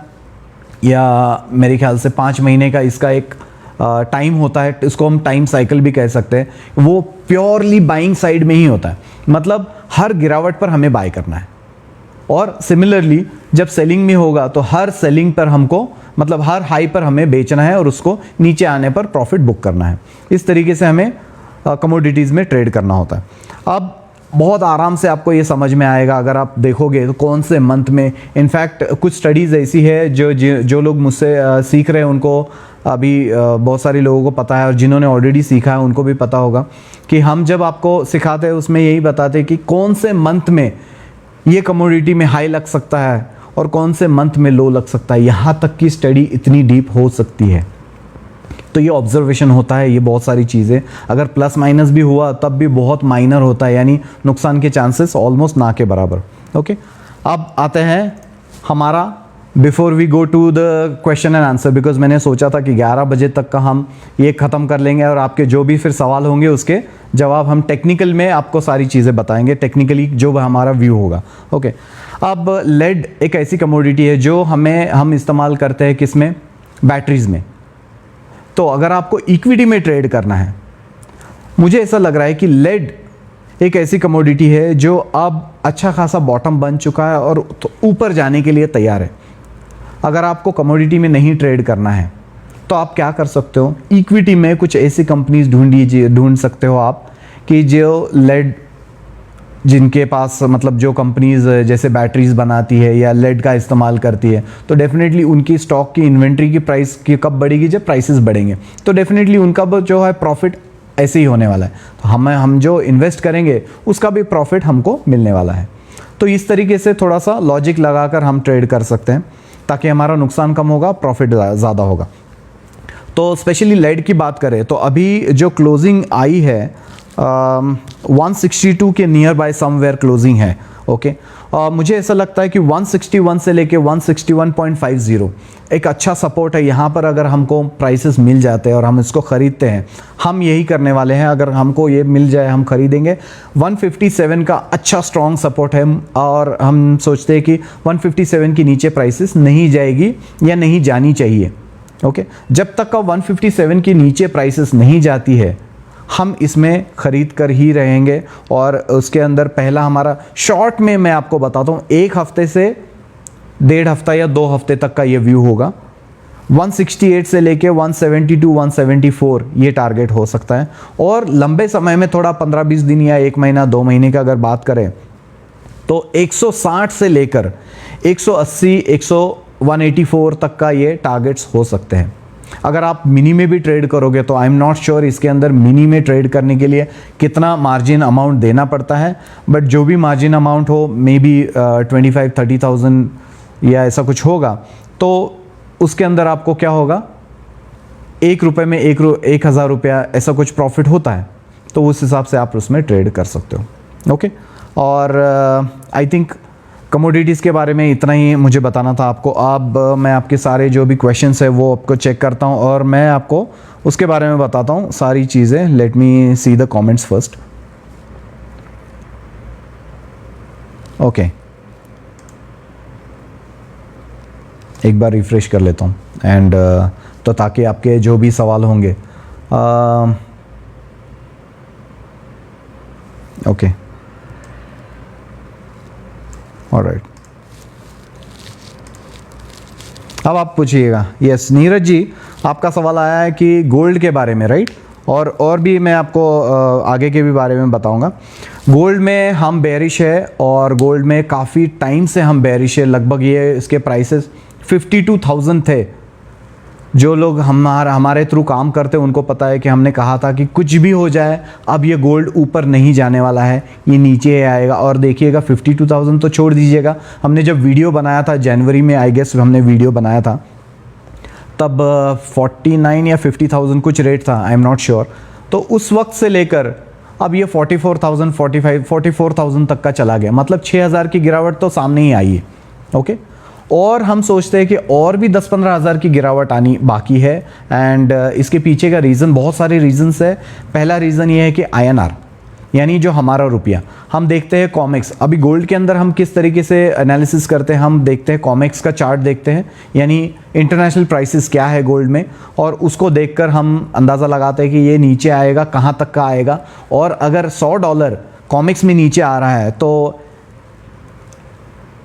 या मेरे ख्याल से 5 महीने का इसका एक टाइम होता है, इसको हम टाइम साइकिल भी कह सकते हैं। वो प्योरली बाइंग साइड में ही होता है, मतलब हर गिरावट पर हमें बाय करना है। और सिमिलरली जब सेलिंग में होगा तो हर सेलिंग पर हमको, मतलब हर हाई पर हमें बेचना है और उसको नीचे आने पर प्रॉफिट बुक करना है। इस तरीके से हमें कमोडिटीज़ में ट्रेड करना होता है। अब बहुत आराम से आपको ये समझ में आएगा अगर आप देखोगे तो कौन से मंथ में। इनफैक्ट कुछ स्टडीज़ ऐसी है जो लोग मुझसे सीख रहे हैं उनको अभी बहुत सारे लोगों को पता है, और जिन्होंने ऑलरेडी सीखा है उनको भी पता होगा कि हम जब आपको सिखाते हैं उसमें यही बताते हैं कि कौन से मंथ में ये कमोडिटी में हाई लग सकता है और कौन से मंथ में लो लग सकता है। यहाँ तक की स्टडी इतनी डीप हो सकती है। तो ये ऑब्जर्वेशन होता है, ये बहुत सारी चीज़ें। अगर प्लस माइनस भी हुआ तब भी बहुत माइनर होता है, यानी नुकसान के चांसेस ऑलमोस्ट ना के बराबर। ओके, अब आते हैं हमारा, before we go to the question and answer, because मैंने सोचा था कि 11 बजे तक का हम ये ख़त्म कर लेंगे और आपके जो भी फिर सवाल होंगे उसके जवाब हम टेक्निकल में आपको सारी चीज़ें बताएंगे, टेक्निकली जो हमारा व्यू होगा। ओके, अब लेड एक ऐसी कमोडिटी है जो हम इस्तेमाल करते हैं किस में? बैटरीज में। तो अगर आपको इक्विटी में ट्रेड करना है, मुझे ऐसा लग रहा है कि लेड एक ऐसी कमोडिटी है जो अब अच्छा खासा बॉटम बन चुका है और ऊपर जाने के लिए तैयार है। अगर आपको कमोडिटी में नहीं ट्रेड करना है तो आप क्या कर सकते हो? इक्विटी में कुछ ऐसी कंपनीज ढूंढ सकते हो आप कि जो लेड, जिनके पास मतलब जो कंपनीज जैसे बैटरीज बनाती है या लेड का इस्तेमाल करती है, तो डेफिनेटली उनकी स्टॉक की इन्वेंट्री की प्राइस की कब बढ़ेगी? जब प्राइसेस बढ़ेंगे, तो डेफिनेटली उनका जो है प्रॉफिट ऐसे ही होने वाला है। तो हम जो इन्वेस्ट करेंगे उसका भी प्रॉफिट हमको मिलने वाला है। तो इस तरीके से थोड़ा सा लॉजिक लगाकर हम ट्रेड कर सकते हैं ताकि हमारा नुकसान कम होगा, प्रॉफिट ज़्यादा होगा। तो स्पेशली लेड की बात करें तो अभी जो क्लोजिंग आई है 162 के नियर बाय समवेयर क्लोजिंग है। ओके, मुझे ऐसा लगता है कि 161 से लेके 161.50 एक अच्छा सपोर्ट है। यहाँ पर अगर हमको प्राइसेस मिल जाते हैं और हम इसको ख़रीदते हैं, हम यही करने वाले हैं। अगर हमको ये मिल जाए हम ख़रीदेंगे। 157 का अच्छा स्ट्रॉन्ग सपोर्ट है और हम सोचते हैं कि 157 के नीचे प्राइसेस नहीं जाएगी या नहीं जानी चाहिए। ओके, जब तक का 157 के नीचे प्राइसेस नहीं जाती है हम इसमें ख़रीद कर ही रहेंगे। और उसके अंदर पहला हमारा शॉर्ट में मैं आपको बताता हूँ 1 हफ्ते से 1.5 हफ्ता या 2 हफ्ते तक का ये व्यू होगा। 168 से लेके 172 174 ये टारगेट हो सकता है। और लंबे समय में थोड़ा 15-20 दिन या 1 महीना 2 महीने का अगर बात करें तो 160 से लेकर 180 184 तक का ये टारगेट्स हो सकते हैं। अगर आप मिनी में भी ट्रेड करोगे तो आई एम नॉट श्योर इसके अंदर मिनी में ट्रेड करने के लिए कितना मार्जिन अमाउंट देना पड़ता है, बट जो भी मार्जिन अमाउंट हो मे बी 25-30,000 या ऐसा कुछ होगा, तो उसके अंदर आपको क्या होगा, 1 रुपये में 1,000 रुपया ऐसा कुछ प्रॉफिट होता है। तो उस हिसाब से आप उसमें ट्रेड कर सकते हो। ओके, और आई थिंक कमोडिटीज़ के बारे में इतना ही मुझे बताना था आपको। अब मैं आपके सारे जो भी क्वेश्चंस है वो आपको चेक करता हूँ और मैं आपको उसके बारे में बताता हूँ सारी चीज़ें। Let me see the comments first. Okay, एक बार रिफ्रेश कर लेता हूँ एंड तो ताकि आपके जो भी सवाल होंगे ओके, ऑलराइट, अब आप पूछिएगा। यस नीरज जी, आपका सवाल आया है कि गोल्ड के बारे में, राइट? और भी मैं आपको आगे के भी बारे में बताऊंगा। गोल्ड में हम बेरिश है और गोल्ड में काफ़ी टाइम से हम बेरिश है। लगभग ये इसके प्राइसेस 52,000 थे। जो लोग हमारे थ्रू काम करते हैं उनको पता है कि हमने कहा था कि कुछ भी हो जाए अब ये गोल्ड ऊपर नहीं जाने वाला है, ये नीचे आएगा। और देखिएगा 52,000 तो छोड़ दीजिएगा, हमने जब वीडियो बनाया था जनवरी में, आई गेस हमने वीडियो बनाया था तब 49 या 50,000 कुछ रेट था, आई एम नॉट श्योर। तो उस वक्त से लेकर अब ये 44,000 44,000 तक का चला गया। मतलब 6,000 की गिरावट तो सामने ही आई है। ओके, और हम सोचते हैं कि और भी 10-15 हज़ार की गिरावट आनी बाकी है। एंड इसके पीछे का रीज़न, बहुत सारे रीज़न्स है। पहला रीज़न ये है कि INR यानी जो हमारा रुपया, हम देखते हैं कॉमेक्स। अभी गोल्ड के अंदर हम किस तरीके से एनालिसिस करते हैं, हम देखते हैं कॉमेक्स का चार्ट देखते हैं, यानी इंटरनेशनल प्राइसेस क्या है गोल्ड में, और उसको देखकर हम अंदाज़ा लगाते हैं कि ये नीचे आएगा, कहाँ तक का आएगा। और अगर $100 कॉमेक्स में नीचे आ रहा है तो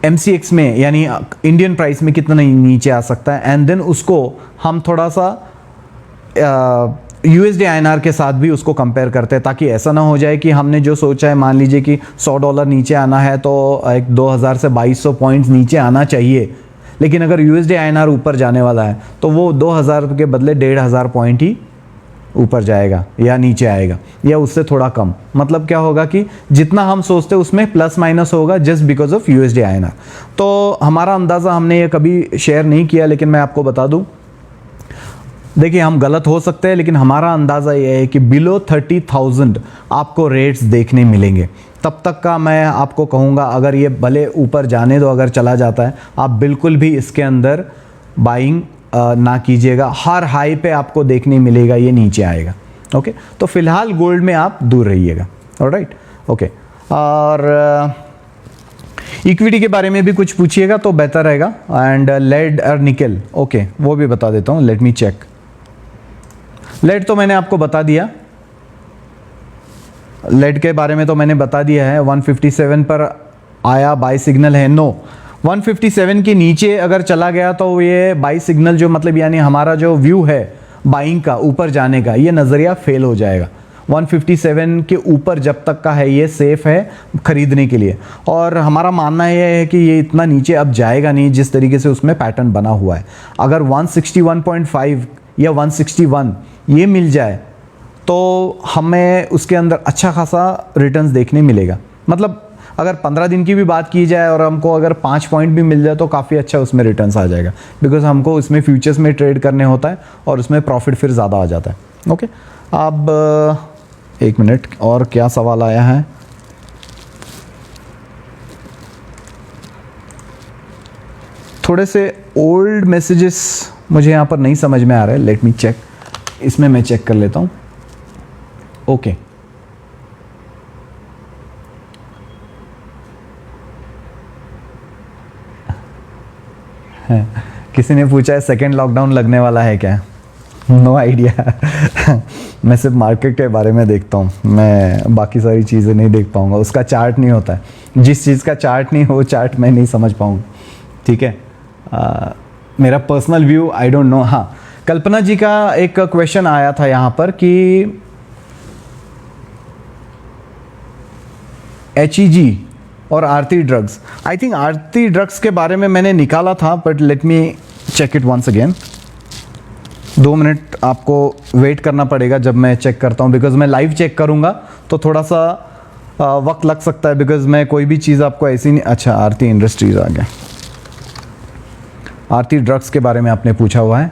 MCX में यानी इंडियन प्राइस में कितना नीचे आ सकता है। एंड देन उसको हम थोड़ा सा USD INR के साथ भी उसको कंपेयर करते हैं, ताकि ऐसा ना हो जाए कि हमने जो सोचा है, मान लीजिए कि $100 नीचे आना है तो एक 2000 से 2200 पॉइंट्स नीचे आना चाहिए, लेकिन अगर USD INR ऊपर जाने वाला है तो वो 2000 के बदले 1500 पॉइंट ही ऊपर जाएगा या नीचे आएगा, या उससे थोड़ा कम। मतलब क्या होगा कि जितना हम सोचते हैं उसमें प्लस माइनस होगा, just because of USD INR। तो हमारा अंदाज़ा हमने ये कभी शेयर नहीं किया, लेकिन मैं आपको बता दूं, देखिए हम गलत हो सकते हैं, लेकिन हमारा अंदाज़ा ये है कि बिलो 30,000 आपको रेट्स देखने मिलेंगे। तब तक का मैं आपको कहूँगा, अगर ये भले ऊपर जाने दो, अगर चला जाता है, आप बिल्कुल भी इसके अंदर बाइंग ना कीजिएगा। हर हाई पे आपको देखने मिलेगा ये नीचे आएगा। ओके, तो फिलहाल गोल्ड में आप दूर रहिएगा। Alright, okay. और इक्विटी के बारे में भी कुछ पूछिएगा तो बेहतर रहेगा। एंड लेड और निकल, ओके, वो भी बता देता हूँ। Late me check. लेड तो मैंने आपको बता दिया, लेड के बारे में तो मैंने बता दिया है। 157 पर आया, बाय सिग्नल है। नो, 157 के नीचे अगर चला गया तो ये बाई सिग्नल, जो मतलब यानी हमारा जो व्यू है बाइंग का, ऊपर जाने का, ये नज़रिया फेल हो जाएगा। 157 के ऊपर जब तक का है ये सेफ़ है ख़रीदने के लिए। और हमारा मानना ये है कि ये इतना नीचे अब जाएगा नहीं, जिस तरीके से उसमें पैटर्न बना हुआ है। अगर 161.5 या 161 ये मिल जाए तो हमें उसके अंदर अच्छा खासा रिटर्न्स देखने मिलेगा। मतलब अगर 15 दिन की भी बात की जाए और हमको अगर 5 पॉइंट भी मिल जाए तो काफ़ी अच्छा उसमें रिटर्न्स आ जाएगा, बिकॉज हमको इसमें फ्यूचर्स में ट्रेड करने होता है और उसमें प्रॉफिट फिर ज़्यादा आ जाता है। ओके, अब एक मिनट, और क्या सवाल आया है? थोड़े से ओल्ड मैसेजेस मुझे यहाँ पर नहीं समझ में आ रहे। लेट मी चेक, इसमें मैं चेक कर लेता हूँ। ओके, किसी ने पूछा है सेकेंड लॉकडाउन लगने वाला है क्या? No idea. मैं सिर्फ मार्केट के बारे में देखता हूँ, मैं बाकी सारी चीज़ें नहीं देख पाऊँगा। उसका चार्ट नहीं होता है, जिस चीज़ का चार्ट नहीं हो वो चार्ट मैं नहीं समझ पाऊँगा। ठीक है, मेरा personal view I don't know. हाँ, कल्पना जी का एक क्वेश्चन आया था यहाँ पर कि HEG और Aarti Drugs. I think Aarti Drugs के बारे में मैंने निकाला था, but let me check it once again. 2 minute आपको वेट करना पड़ेगा जब मैं चेक करता हूँ, बिकॉज मैं लाइव चेक करूँगा तो थोड़ा सा वक्त लग सकता है, बिकॉज मैं कोई भी चीज़ आपको ऐसी नहीं। अच्छा, आरती इंडस्ट्रीज आ गया। आरती ड्रग्स के बारे में आपने पूछा हुआ है,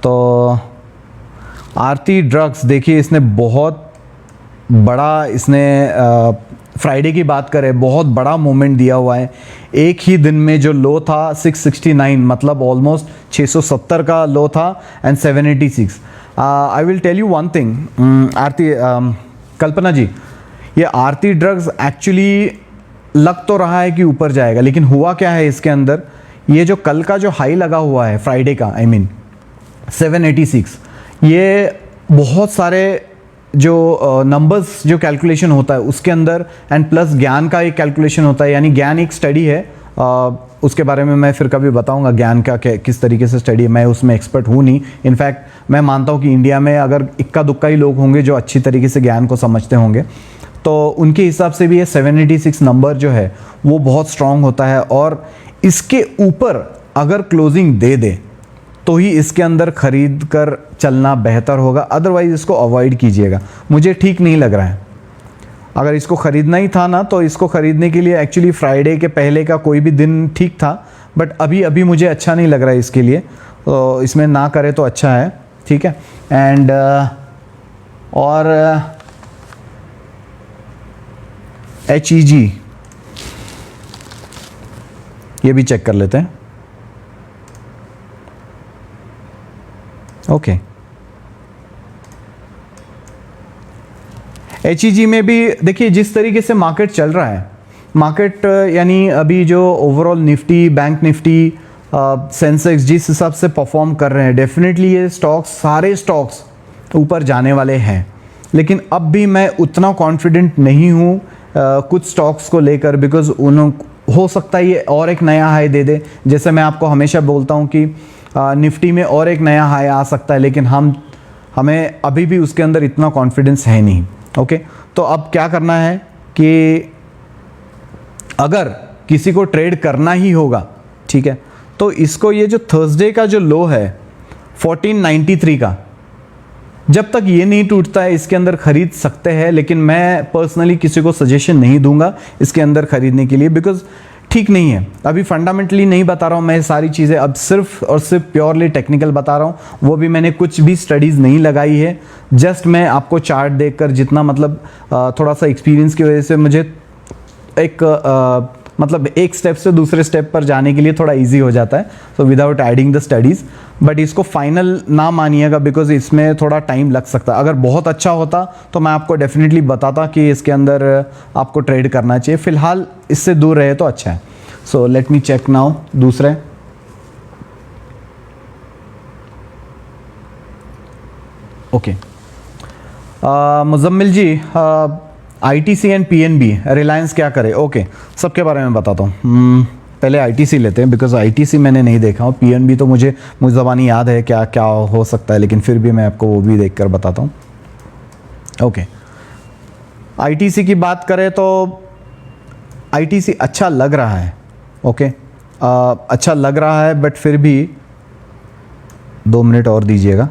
तो आरती ड्रग्स देखिए, इसने बहुत बड़ा फ्राइडे की बात करें, बहुत बड़ा मूवमेंट दिया हुआ है। एक ही दिन में जो लो था 669, मतलब ऑलमोस्ट 670 का लो था and 786। I will tell you one thing Aarti, Kalpana ji, ये आरती ड्रग्स एक्चुअली लग तो रहा है कि ऊपर जाएगा, लेकिन हुआ क्या है इसके अंदर, ये जो कल का जो हाई लगा हुआ है फ्राइडे का, आई मीन 786, ये बहुत सारे जो नंबर्स जो कैलकुलेशन होता है उसके अंदर एंड प्लस ज्ञान का एक कैलकुलेशन होता है, यानी ज्ञान एक स्टडी है, उसके बारे में मैं फिर कभी बताऊंगा ज्ञान का किस तरीके से स्टडी है, मैं उसमें एक्सपर्ट हूँ नहीं। इनफैक्ट मैं मानता हूँ कि इंडिया में अगर इक्का दुक्का ही लोग होंगे जो अच्छी तरीके से ज्ञान को समझते होंगे, तो उनके हिसाब से भी ये 786 नंबर जो है वो बहुत स्ट्रांग होता है, और इसके ऊपर अगर क्लोजिंग दे दे तो ही इसके अंदर खरीद कर चलना बेहतर होगा, अदरवाइज इसको अवॉइड कीजिएगा। मुझे ठीक नहीं लग रहा है। अगर इसको ख़रीदना ही था ना, तो इसको ख़रीदने के लिए एक्चुअली फ्राइडे के पहले का कोई भी दिन ठीक था, बट अभी मुझे अच्छा नहीं लग रहा है इसके लिए, तो इसमें ना करे तो अच्छा है, ठीक है। एंड और HEG ये भी चेक कर लेते हैं। ओके, HEG में भी देखिए जिस तरीके से मार्केट चल रहा है, मार्केट यानी अभी जो overall Nifty, bank Nifty, Sensex जिस हिसाब से परफॉर्म कर रहे हैं, डेफिनेटली ये स्टॉक्स, सारे स्टॉक्स ऊपर जाने वाले हैं, लेकिन अब भी मैं उतना कॉन्फिडेंट नहीं हूँ कुछ स्टॉक्स को लेकर, बिकॉज हो सकता है ये और एक नया हाई दे दे। जैसे मैं आपको हमेशा बोलता हूँ कि निफ्टी में और एक नया हाई आ सकता है, लेकिन हमें अभी भी उसके अंदर इतना कॉन्फिडेंस है नहीं। ओके, तो अब क्या करना है कि अगर किसी को ट्रेड करना ही होगा, ठीक है, तो इसको ये जो थर्सडे का जो लो है 1493 का, जब तक ये नहीं टूटता है इसके अंदर खरीद सकते हैं, लेकिन मैं पर्सनली किसी को सजेशन नहीं दूंगा इसके अंदर खरीदने के लिए, बिकॉज ठीक नहीं है। अभी फंडामेंटली नहीं बता रहा हूँ मैं सारी चीज़ें, अब सिर्फ और सिर्फ प्योरली टेक्निकल बता रहा हूँ, वो भी मैंने कुछ भी स्टडीज़ नहीं लगाई है, जस्ट मैं आपको चार्ट देखकर जितना, मतलब थोड़ा सा एक्सपीरियंस की वजह से मुझे एक मतलब एक स्टेप से दूसरे स्टेप पर जाने के लिए थोड़ा इजी हो जाता है, so without adding the studies. But इसको फाइनल ना मानिएगा, बिकॉज इसमें थोड़ा टाइम लग सकता है। अगर बहुत अच्छा होता तो मैं आपको डेफिनेटली बताता कि इसके अंदर आपको ट्रेड करना चाहिए, फिलहाल इससे दूर रहे तो अच्छा है। So let me check now दूसरे। Okay, Muzammil ji, ITC and PNB, Reliance क्या करे? ओके, सबके बारे में बताता हूँ। पहले ITC लेते हैं, बिकॉज ITC मैंने नहीं देखा हूँ, PNB तो मुझे ज़बानी याद है क्या क्या हो सकता है, लेकिन फिर भी मैं आपको वो भी देख कर बताता हूँ। ओके, ITC की बात करें तो ITC अच्छा लग रहा है। ओके, अच्छा लग रहा है, बट फिर भी 2 मिनट और दीजिएगा।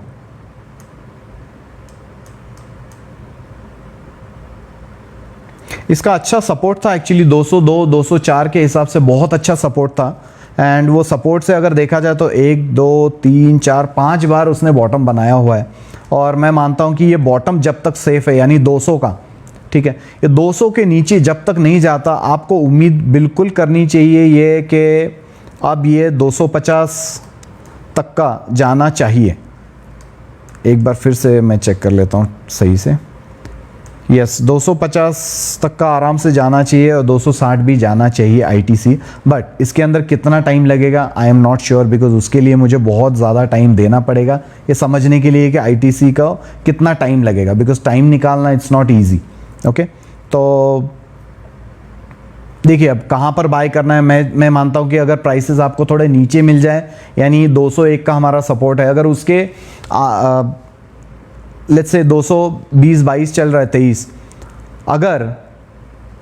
इसका अच्छा सपोर्ट था एक्चुअली 202, 204 के हिसाब से बहुत अच्छा सपोर्ट था, एंड वो सपोर्ट से अगर देखा जाए तो 1, 2, 3, 4, 5 बार उसने बॉटम बनाया हुआ है, और मैं मानता हूँ कि ये बॉटम जब तक सेफ है, यानी 200 का, ठीक है, ये 200 के नीचे जब तक नहीं जाता, आपको उम्मीद बिल्कुल करनी चाहिए ये कि अब ये 250 तक का जाना चाहिए। एक बार फिर से मैं चेक कर लेता हूँ सही से। यस, 250 तक का आराम से जाना चाहिए, और 260 भी जाना चाहिए ITC, बट इसके अंदर कितना टाइम लगेगा I am not sure, because उसके लिए मुझे बहुत ज़्यादा टाइम देना पड़ेगा ये समझने के लिए कि ITC का कितना टाइम लगेगा, बिकॉज टाइम निकालना इट्स नॉट ईजी। ओके, तो देखिए अब कहाँ पर बाय करना है। मैं मानता हूँ कि अगर प्राइसेस आपको थोड़े नीचे मिल जाए, यानी 201 का हमारा सपोर्ट है, अगर उसके लेट्स से 220-22 चल रहा है 23, अगर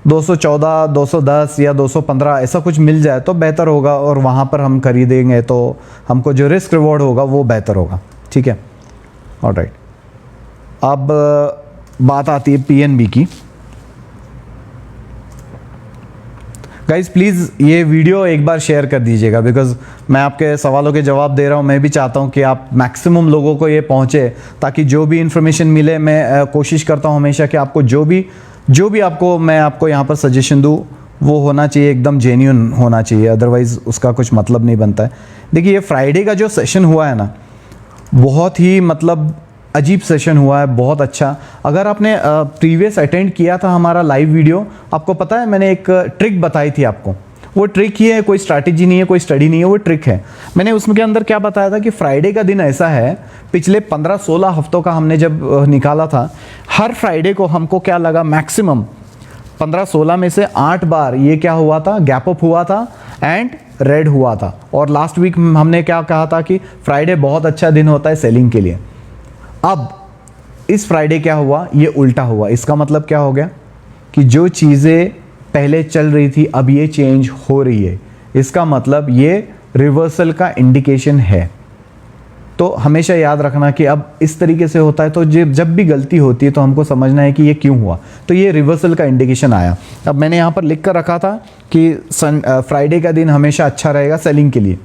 214, 210 या 215 ऐसा कुछ मिल जाए तो बेहतर होगा, और वहाँ पर हम खरीदेंगे तो हमको जो रिस्क रिवॉर्ड होगा वो बेहतर होगा। ठीक है, ऑलराइट। अब बात आती है PNB की। गाइज प्लीज़ ये वीडियो एक बार शेयर कर दीजिएगा, बिकॉज मैं आपके सवालों के जवाब दे रहा हूँ, मैं भी चाहता हूँ कि आप मैक्सिमम लोगों को ये पहुँचे, ताकि जो भी इन्फॉर्मेशन मिले, मैं कोशिश करता हूँ हमेशा कि आपको जो भी जो भी मैं आपको यहाँ पर सजेशन दूँ वो होना चाहिए, एकदम जेन्युइन होना चाहिए, अदरवाइज़ उसका कुछ मतलब नहीं बनता है। देखिए ये फ्राइडे का जो सेशन हुआ है ना, बहुत ही मतलब अजीब सेशन हुआ है, बहुत अच्छा। अगर आपने प्रीवियस अटेंड किया था हमारा लाइव वीडियो, आपको पता है मैंने एक ट्रिक बताई थी आपको। वो ट्रिक ही है, कोई स्ट्रैटेजी नहीं है, कोई स्टडी नहीं है, वो ट्रिक है। मैंने उसमें के अंदर क्या बताया था कि फ्राइडे का दिन ऐसा है, पिछले 15-16 हफ्तों का हमने जब निकाला था, हर फ्राइडे को हमको क्या लगा, मैक्सिमम 15-16 में से 8 बार ये क्या हुआ था, गैप अप हुआ था एंड रेड हुआ था। और लास्ट वीक हमने क्या कहा था कि फ्राइडे बहुत अच्छा दिन होता है सेलिंग के लिए। अब इस फ्राइडे क्या हुआ, ये उल्टा हुआ। इसका मतलब क्या हो गया कि जो चीज़ें पहले चल रही थी अब ये चेंज हो रही है। इसका मतलब ये रिवर्सल का इंडिकेशन है। तो हमेशा याद रखना कि अब इस तरीके से होता है तो जब भी गलती होती है तो हमको समझना है कि ये क्यों हुआ। तो ये रिवर्सल का इंडिकेशन आया। अब मैंने यहाँ पर लिख कर रखा था कि फ्राइडे का दिन हमेशा अच्छा रहेगा सेलिंग के लिए,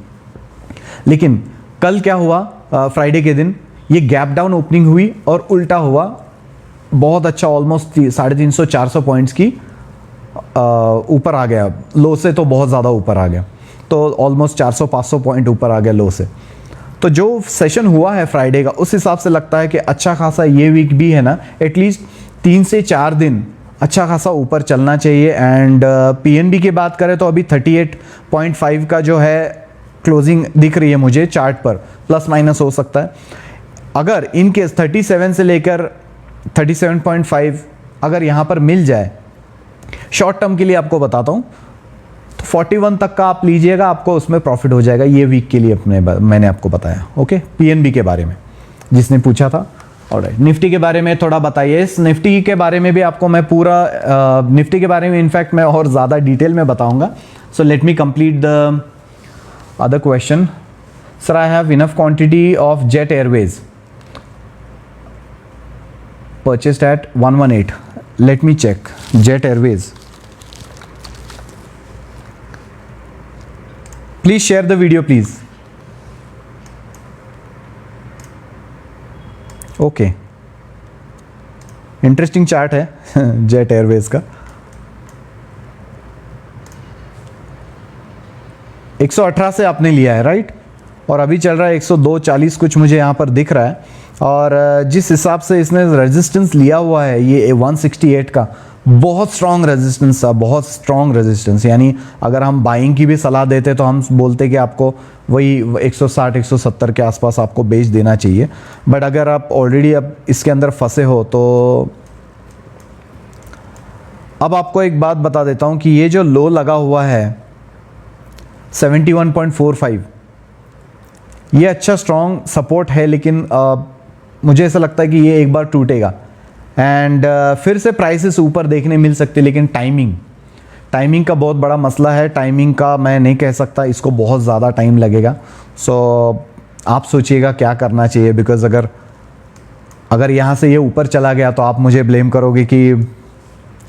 लेकिन कल क्या हुआ, फ्राइडे के दिन ये गैप डाउन ओपनिंग हुई और उल्टा हुआ, बहुत अच्छा, ऑलमोस्ट 350-400 पॉइंट्स की ऊपर आ गया, लो से तो बहुत ज़्यादा ऊपर आ गया, तो ऑलमोस्ट 400-500 पॉइंट ऊपर आ गया लो से। तो जो सेशन हुआ है फ्राइडे का, उस हिसाब से लगता है कि अच्छा खासा ये वीक भी है ना, एटलीस्ट 3 से 4 दिन अच्छा खासा ऊपर चलना चाहिए। एंड पीएनबी की बात करें तो अभी 38.5 का जो है क्लोजिंग दिख रही है मुझे चार्ट पर, प्लस माइनस हो सकता है। अगर इन केस 37 से लेकर 37.5 अगर यहाँ पर मिल जाए, शॉर्ट टर्म के लिए आपको बताता हूँ, तो 41 तक का आप लीजिएगा, आपको उसमें प्रॉफिट हो जाएगा ये वीक के लिए। मैंने आपको बताया, ओके, पीएनबी के बारे में जिसने पूछा था। ऑलराइट, निफ्टी के बारे में थोड़ा बताइए। इस निफ्टी के बारे में भी आपको मैं पूरा निफ्टी के बारे में इनफैक्ट मैं और ज़्यादा डिटेल में बताऊंगा। सो let me complete the other question. Sir, I have enough quantity of jet Airways purchased at 118. Let me check. Jet Airways. Please share the video, please. Okay. Interesting chart है jet Airways का। 118 से आपने लिया है, right, और अभी चल रहा है 102.40 कुछ मुझे यहाँ पर दिख रहा है। और जिस हिसाब से इसने रेजिस्टेंस लिया हुआ है ये 168 का, बहुत स्ट्रॉन्ग रेजिस्टेंस था, बहुत स्ट्रॉन्ग रेजिस्टेंस। यानी अगर हम बाइंग की भी सलाह देते तो हम बोलते कि आपको वही 160-170 के आसपास आपको बेच देना चाहिए। बट अगर आप ऑलरेडी अब इसके अंदर फंसे हो तो अब आपको एक बात बता देता हूँ कि ये जो लो लगा हुआ है 71.45, ये अच्छा स्ट्रॉन्ग सपोर्ट है, लेकिन मुझे ऐसा लगता है कि ये एक बार टूटेगा एंड फिर से प्राइसेस ऊपर देखने मिल सकते, लेकिन टाइमिंग का बहुत बड़ा मसला है। टाइमिंग का मैं नहीं कह सकता, इसको बहुत ज़्यादा टाइम लगेगा। सो आप सोचिएगा क्या करना चाहिए, बिकॉज़ अगर यहाँ से ये ऊपर चला गया तो आप मुझे ब्लेम करोगे कि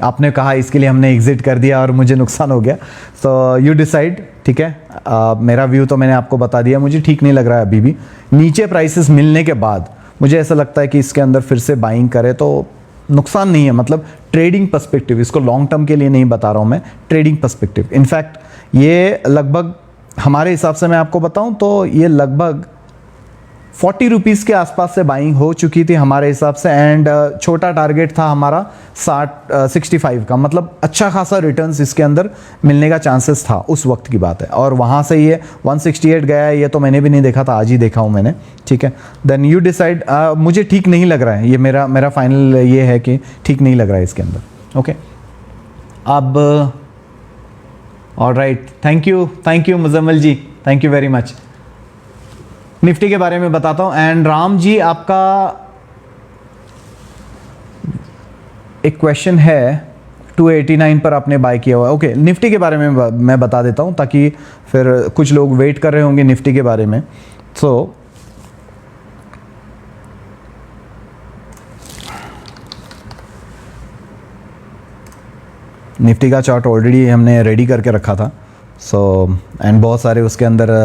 आपने कहा इसके लिए हमने एग्जिट कर दिया और मुझे नुकसान हो गया। सो यू डिसाइड, ठीक है। मेरा व्यू तो मैंने आपको बता दिया, मुझे ठीक नहीं लग रहा है अभी भी। नीचे प्राइसेस मिलने के बाद मुझे ऐसा लगता है कि इसके अंदर फिर से बाइंग करे तो नुकसान नहीं है। मतलब ट्रेडिंग पर्सपेक्टिव, इसको लॉन्ग टर्म के लिए नहीं बता रहा हूँ मैं, ट्रेडिंग पर्सपेक्टिव। इनफैक्ट ये लगभग हमारे हिसाब से मैं आपको बताऊँ तो ये लगभग 40 रुपीज़ के आसपास से बाइंग हो चुकी थी हमारे हिसाब से। एंड छोटा टारगेट था हमारा 65 का, मतलब अच्छा खासा रिटर्न्स इसके अंदर मिलने का चांसेस था, उस वक्त की बात है। और वहाँ से ये 168 गया है, ये तो मैंने भी नहीं देखा था, आज ही देखा हूँ मैंने, ठीक है। Then you decide. मुझे ठीक नहीं लग रहा है ये, मेरा फाइनल ये है कि ठीक नहीं लग रहा है इसके अंदर, ओके। अब alright, thank you Muzammil ji, thank you very much. Nifty के बारे में बताता हूं। एंड राम जी, आपका एक क्वेश्चन है 289 पर आपने बाय किया हुआ है, ओके। निफ्टी के बारे में मैं बता देता हूं ताकि फिर कुछ लोग वेट कर रहे होंगे निफ्टी के बारे में। सो निफ्टी का चार्ट ऑलरेडी हमने रेडी करके रखा था। सो एंड बहुत सारे उसके अंदर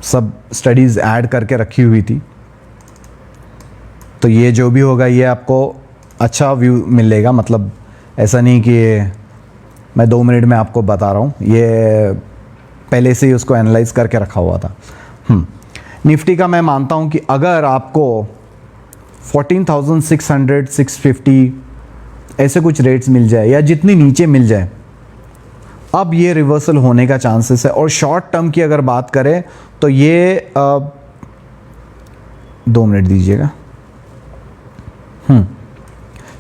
सब स्टडीज़ ऐड करके रखी हुई थी। तो ये जो भी होगा ये आपको अच्छा व्यू मिलेगा, मतलब ऐसा नहीं कि मैं 2 मिनट में आपको बता रहा हूँ, ये पहले से ही उसको एनालाइज करके रखा हुआ था। निफ्टी का मैं मानता हूँ कि अगर आपको 14,600 650 ऐसे कुछ रेट्स मिल जाए या जितनी नीचे मिल जाए, अब ये रिवर्सल होने का चांसेस है। और शॉर्ट टर्म की अगर बात करें तो ये 2 मिनट दीजिएगा।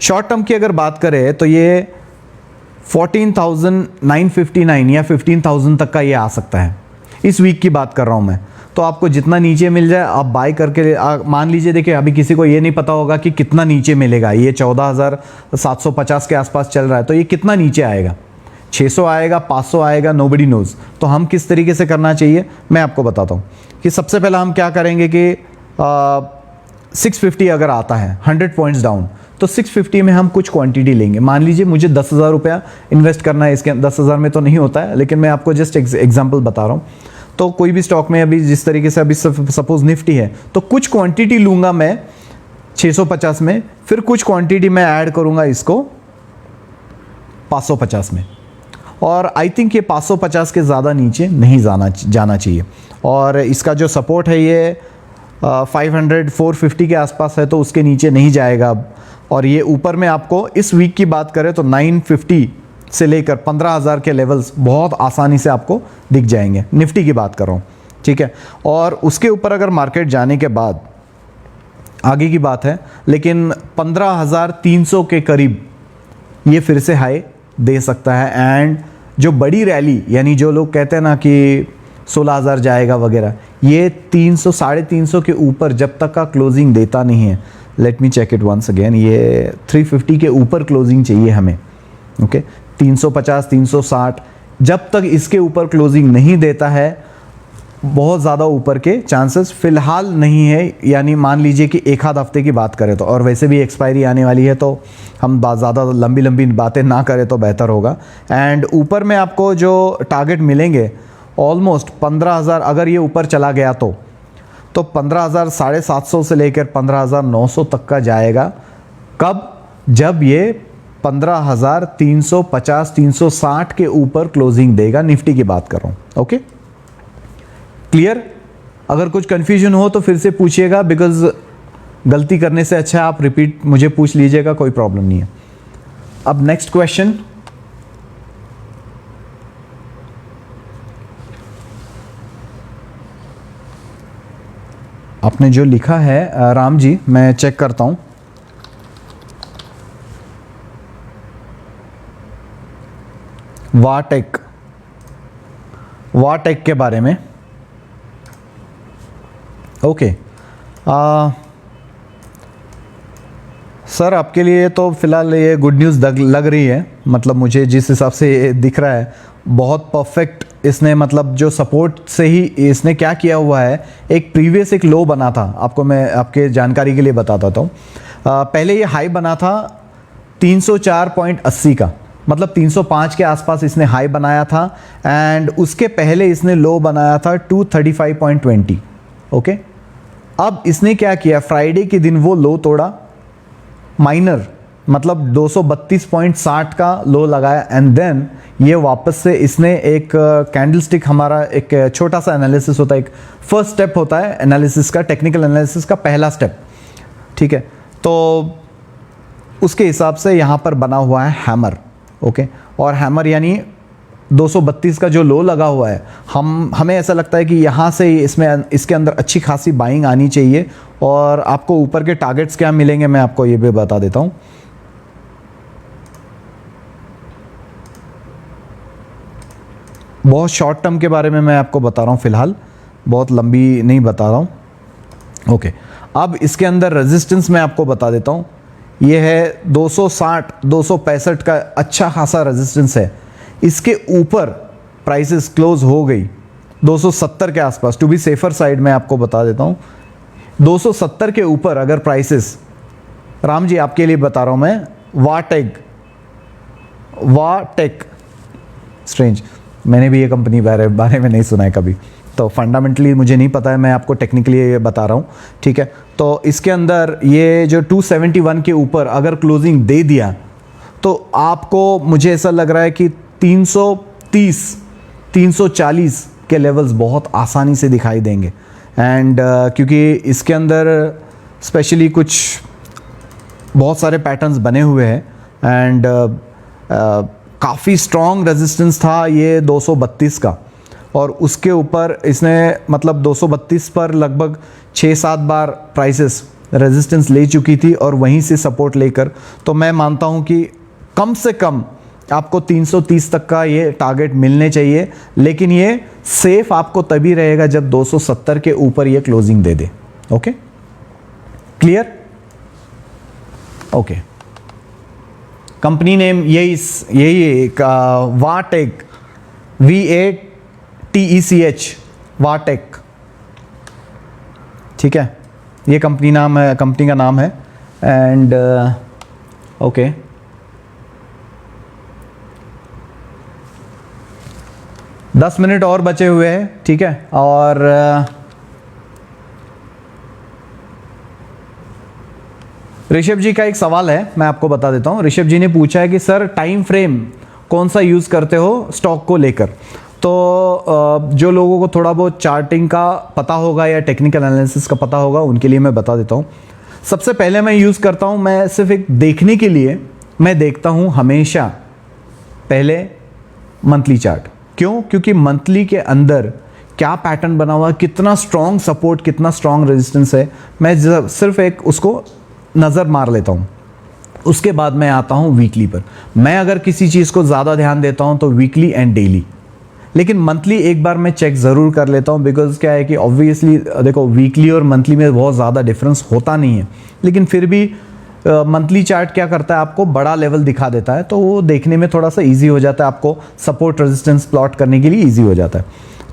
शॉर्ट टर्म की अगर बात करें तो ये 14,959 या 15,000 तक का ये आ सकता है। इस वीक की बात कर रहा हूँ मैं। तो आपको जितना नीचे मिल जाए आप बाय करके मान लीजिए। देखिए अभी किसी को ये नहीं पता होगा कि कितना नीचे मिलेगा। ये 14,750 के आसपास चल रहा है, तो ये कितना नीचे आएगा, 600 आएगा, 500 आएगा, नोबडी नोज। तो हम किस तरीके से करना चाहिए मैं आपको बताता हूँ कि सबसे पहला हम क्या करेंगे कि 650 अगर आता है 100 पॉइंट्स डाउन, तो 650 में हम कुछ क्वांटिटी लेंगे। मान लीजिए मुझे 10,000 रुपया इन्वेस्ट करना है, इसके 10,000 में तो नहीं होता है, लेकिन मैं आपको जस्ट एग्जांपल बता रहा हूँ। तो कोई भी स्टॉक में अभी जिस तरीके से अभी सपोज निफ्टी है, तो कुछ क्वांटिटी लूँगा मैं 650 में, फिर कुछ क्वांटिटी मैं ऐड करूँगा इसको 550 में। और आई थिंक ये 550 के ज़्यादा नीचे नहीं जाना चाहिए। और इसका जो सपोर्ट है ये 500 450 के आसपास है, तो उसके नीचे नहीं जाएगा अब। और ये ऊपर में आपको इस वीक की बात करें तो 950 से लेकर 15,000 के लेवल्स बहुत आसानी से आपको दिख जाएंगे। निफ्टी की बात कर रहा हूँ, ठीक है। और उसके ऊपर अगर मार्केट जाने के बाद आगे की बात है, लेकिन 15,300 के करीब ये फिर से हाई दे सकता है। एंड जो बड़ी रैली, यानी जो लोग कहते हैं ना कि 16,000 जाएगा वगैरह, ये 300 350 के ऊपर जब तक का क्लोजिंग देता नहीं है, let me check it once again, ये 350 के ऊपर क्लोजिंग चाहिए हमें, ओके। 350 360 जब तक इसके ऊपर क्लोजिंग नहीं देता है, बहुत ज़्यादा ऊपर के चांसेस फ़िलहाल नहीं है। यानी मान लीजिए कि एक आध हफ्ते की बात करें तो, और वैसे भी एक्सपायरी आने वाली है, तो हम ज़्यादा लंबी लंबी बातें ना करें तो बेहतर होगा। एंड ऊपर में आपको जो टारगेट मिलेंगे ऑलमोस्ट 15,000, अगर ये ऊपर चला गया तो 15,750 से लेकर 15,900 तक का जाएगा। कब? जब ये 15,350 360 के ऊपर क्लोजिंग देगा। निफ्टी की बात कर रहा हूँ, ओके। क्लियर? अगर कुछ कंफ्यूजन हो तो फिर से पूछिएगा, बिकॉज गलती करने से अच्छा आप रिपीट मुझे पूछ लीजिएगा, कोई प्रॉब्लम नहीं है। अब नेक्स्ट क्वेश्चन, आपने जो लिखा है राम जी, मैं चेक करता हूं। वाटेक के बारे में, ओके। सर आपके लिए तो फिलहाल ये गुड न्यूज़ लग रही है, मतलब मुझे जिस हिसाब से ये दिख रहा है बहुत परफेक्ट। इसने मतलब जो सपोर्ट से ही इसने क्या किया हुआ है, एक प्रीवियस एक लो बना था, आपको मैं आपके जानकारी के लिए बताता हूँ। पहले ये हाई बना था 304.80 का, मतलब 305 के आसपास इसने हाई बनाया था। एंड उसके पहले इसने लो बनाया था 235.20, ओके। अब इसने क्या किया, फ्राइडे के दिन वो लो तोड़ा, माइनर मतलब 232.60 का लो लगाया। एंड देन ये वापस से इसने एक कैंडलस्टिक, हमारा एक छोटा सा एनालिसिस होता है, एक फर्स्ट स्टेप होता है एनालिसिस का, टेक्निकल एनालिसिस का पहला स्टेप, ठीक है। तो उसके हिसाब से यहाँ पर बना हुआ है हैमर, ओके। और हैमर यानी 232 का जो लो लगा हुआ है, हमें ऐसा लगता है कि यहाँ से इसके अंदर अच्छी खासी बाइंग आनी चाहिए। और आपको ऊपर के टारगेट्स क्या मिलेंगे मैं आपको ये भी बता देता हूँ। बहुत शॉर्ट टर्म के बारे में मैं आपको बता रहा हूँ फिलहाल, बहुत लंबी नहीं बता रहा हूँ, ओके। अब इसके अंदर रेजिस्टेंस मैं आपको बता देता हूँ, ये है 260 265 का अच्छा खासा रेजिस्टेंस है। इसके ऊपर प्राइसेस क्लोज हो गई 270 के आसपास, टू बी सेफर साइड मैं आपको बता देता हूँ 270 के ऊपर अगर प्राइसेस, राम जी आपके लिए बता रहा हूँ मैं, वाटेक स्ट्रेंज, मैंने भी ये कंपनी बारे में नहीं सुना है कभी, तो फंडामेंटली मुझे नहीं पता है, मैं आपको टेक्निकली ये बता रहा हूँ, ठीक है। तो इसके अंदर ये जो 271 के ऊपर अगर क्लोजिंग दे दिया तो आपको, मुझे ऐसा लग रहा है कि 330 340 के लेवल्स बहुत आसानी से दिखाई देंगे। एंड क्योंकि इसके अंदर स्पेशली कुछ बहुत सारे पैटर्न्स बने हुए हैं एंड काफ़ी स्ट्रॉन्ग रेजिस्टेंस था ये 232 का, और उसके ऊपर इसने मतलब 232 पर लगभग 6-7 बार प्राइसेस रेजिस्टेंस ले चुकी थी और वहीं से सपोर्ट लेकर, तो मैं मानता हूं कि कम से कम आपको 330 तक का ये टारगेट मिलने चाहिए, लेकिन ये सेफ आपको तभी रहेगा जब 270 के ऊपर ये क्लोजिंग दे दे। Okay, clear? Okay, company name यही एक वाटेक, VATECH, वाटेक, ठीक है, ये कंपनी का नाम है। एंड ओके, दस मिनट और बचे हुए हैं, ठीक है। और ऋषभ जी का एक सवाल है, मैं आपको बता देता हूँ। ऋषभ जी ने पूछा है कि सर टाइम फ्रेम कौन सा यूज़ करते हो स्टॉक को लेकर। तो जो लोगों को थोड़ा बहुत चार्टिंग का पता होगा या टेक्निकल एनालिसिस का पता होगा उनके लिए मैं बता देता हूँ। सबसे पहले मैं यूज़ करता हूँ, मैं सिर्फ एक देखने के लिए मैं देखता हूँ हमेशा पहले मंथली चार्ट। क्यों? क्योंकि मंथली के अंदर क्या पैटर्न बना हुआ, कितना स्ट्रॉन्ग सपोर्ट, कितना स्ट्रॉन्ग रेजिस्टेंस है, मैं सिर्फ एक उसको नज़र मार लेता हूँ। उसके बाद मैं आता हूँ वीकली पर। मैं अगर किसी चीज़ को ज़्यादा ध्यान देता हूँ तो वीकली एंड डेली, लेकिन मंथली एक बार मैं चेक ज़रूर कर लेता हूँ। बिकॉज क्या है कि ऑब्वियसली देखो वीकली और मंथली में बहुत ज़्यादा डिफरेंस होता नहीं है, लेकिन फिर भी मंथली चार्ट क्या करता है, आपको बड़ा लेवल दिखा देता है, तो वो देखने में थोड़ा सा ईजी हो जाता है, आपको सपोर्ट रेजिस्टेंस प्लॉट करने के लिए ईजी हो जाता है।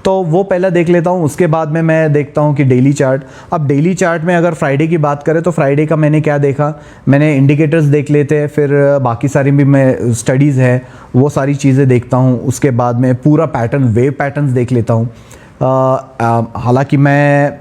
तो वो पहले देख लेता हूँ। उसके बाद में मैं देखता हूँ कि डेली चार्ट। अब डेली चार्ट में अगर फ्राइडे की बात करें तो फ्राइडे का मैंने क्या देखा, मैंने इंडिकेटर्स देख लेते हैं, फिर बाकी सारी भी मैं स्टडीज़ है वो सारी चीज़ें देखता हूँ। उसके बाद में पूरा पैटर्न, वेव पैटर्न्स देख लेता हूँ। हालांकि मैं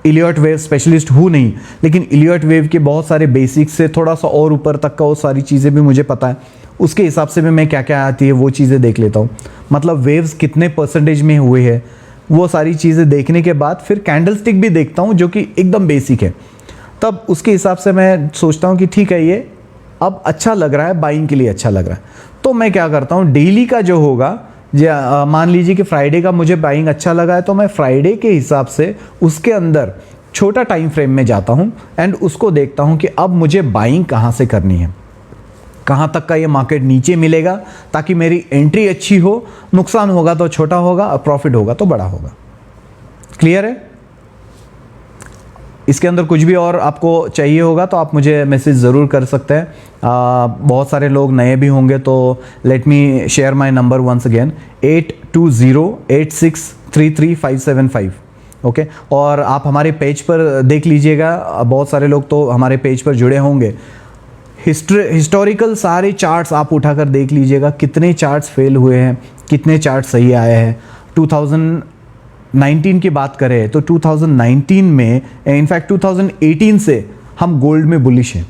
इलियट वेव स्पेशलिस्ट हूँ नहीं, लेकिन इलियट वेव के बहुत सारे बेसिक्स से थोड़ा सा और ऊपर तक का वो सारी चीज़ें भी मुझे पता है। उसके हिसाब से भी मैं क्या क्या आती है वो चीज़ें देख लेता हूँ। मतलब वेव्स कितने परसेंटेज में हुए हैं वो सारी चीज़ें देखने के बाद फिर कैंडलस्टिक भी देखता हूँ जो कि एकदम बेसिक है। तब उसके हिसाब से मैं सोचता हूँ कि ठीक है ये अब अच्छा लग रहा है, बाइंग के लिए अच्छा लग रहा है, तो मैं क्या करता हूँ डेली का जो होगा, मान लीजिए कि फ्राइडे का मुझे बाइंग अच्छा लगा है तो मैं फ्राइडे के हिसाब से उसके अंदर छोटा टाइम फ्रेम में जाता हूँ एंड उसको देखता हूँ कि अब मुझे बाइंग कहाँ से करनी है, कहाँ तक का ये मार्केट नीचे मिलेगा ताकि मेरी एंट्री अच्छी हो, नुकसान होगा तो छोटा होगा और प्रॉफिट होगा तो बड़ा होगा। क्लियर है? इसके अंदर कुछ भी और आपको चाहिए होगा तो आप मुझे मैसेज ज़रूर कर सकते हैं। बहुत सारे लोग नए भी होंगे तो let me share my number once again, 8208633575। Okay, और आप हमारे पेज पर देख लीजिएगा, बहुत सारे लोग तो हमारे पेज पर जुड़े होंगे। हिस्टोरिकल सारे चार्ट्स आप उठाकर देख लीजिएगा, कितने चार्ट्स फेल हुए हैं, कितने चार्ट सही आए हैं। 2019 की बात करें तो 2019 में, इनफैक्ट 2018 से हम गोल्ड में बुलिश हैं।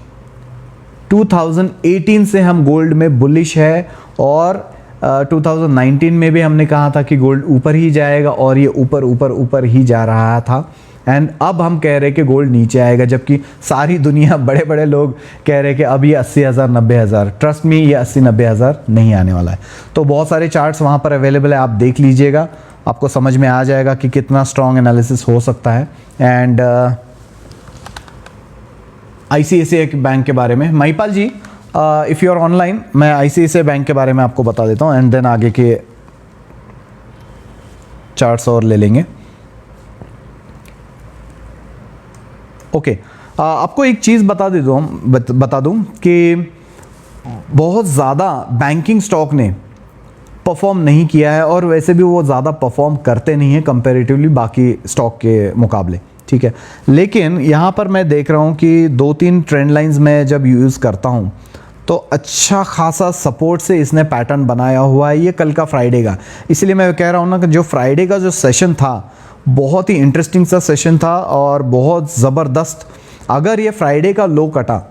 2018 से हम गोल्ड में बुलिश है और 2019 में भी हमने कहा था कि गोल्ड ऊपर ही जाएगा और ये ऊपर ऊपर ऊपर ही जा रहा था। एंड अब हम कह रहे हैं कि गोल्ड नीचे आएगा, जबकि सारी दुनिया, बड़े बड़े लोग कह रहे हैं कि अब ये 80,000 90,000। ट्रस्ट मी, ये 80-90,000 नहीं आने वाला है। तो बहुत सारे चार्ट्स वहाँ पर अवेलेबल है, आप देख लीजिएगा, आपको समझ में आ जाएगा कि कितना स्ट्रॉन्ग एनालिसिस हो सकता है। एंड ICICI बैंक के बारे में, महिपाल जी इफ़ यू आर ऑनलाइन, मैं ICICI बैंक के बारे में आपको बता देता हूँ एंड देन आगे के चार्ट्स और ले लेंगे। ओके, आपको एक चीज़ बता दूं कि बहुत ज़्यादा बैंकिंग स्टॉक ने परफॉर्म नहीं किया है और वैसे भी वो ज़्यादा परफॉर्म करते नहीं हैं कंपैरेटिवली बाकी स्टॉक के मुकाबले, ठीक है। लेकिन यहाँ पर मैं देख रहा हूँ कि 2-3 ट्रेंड लाइंस मैं जब यूज़ करता हूँ तो अच्छा खासा सपोर्ट से इसने पैटर्न बनाया हुआ है ये कल का फ्राइडे का। इसलिए मैं कह रहा हूँ ना कि जो फ्राइडे का जो सेशन था बहुत ही इंटरेस्टिंग सा सेशन था और बहुत ज़बरदस्त। अगर ये फ्राइडे का लो कटा,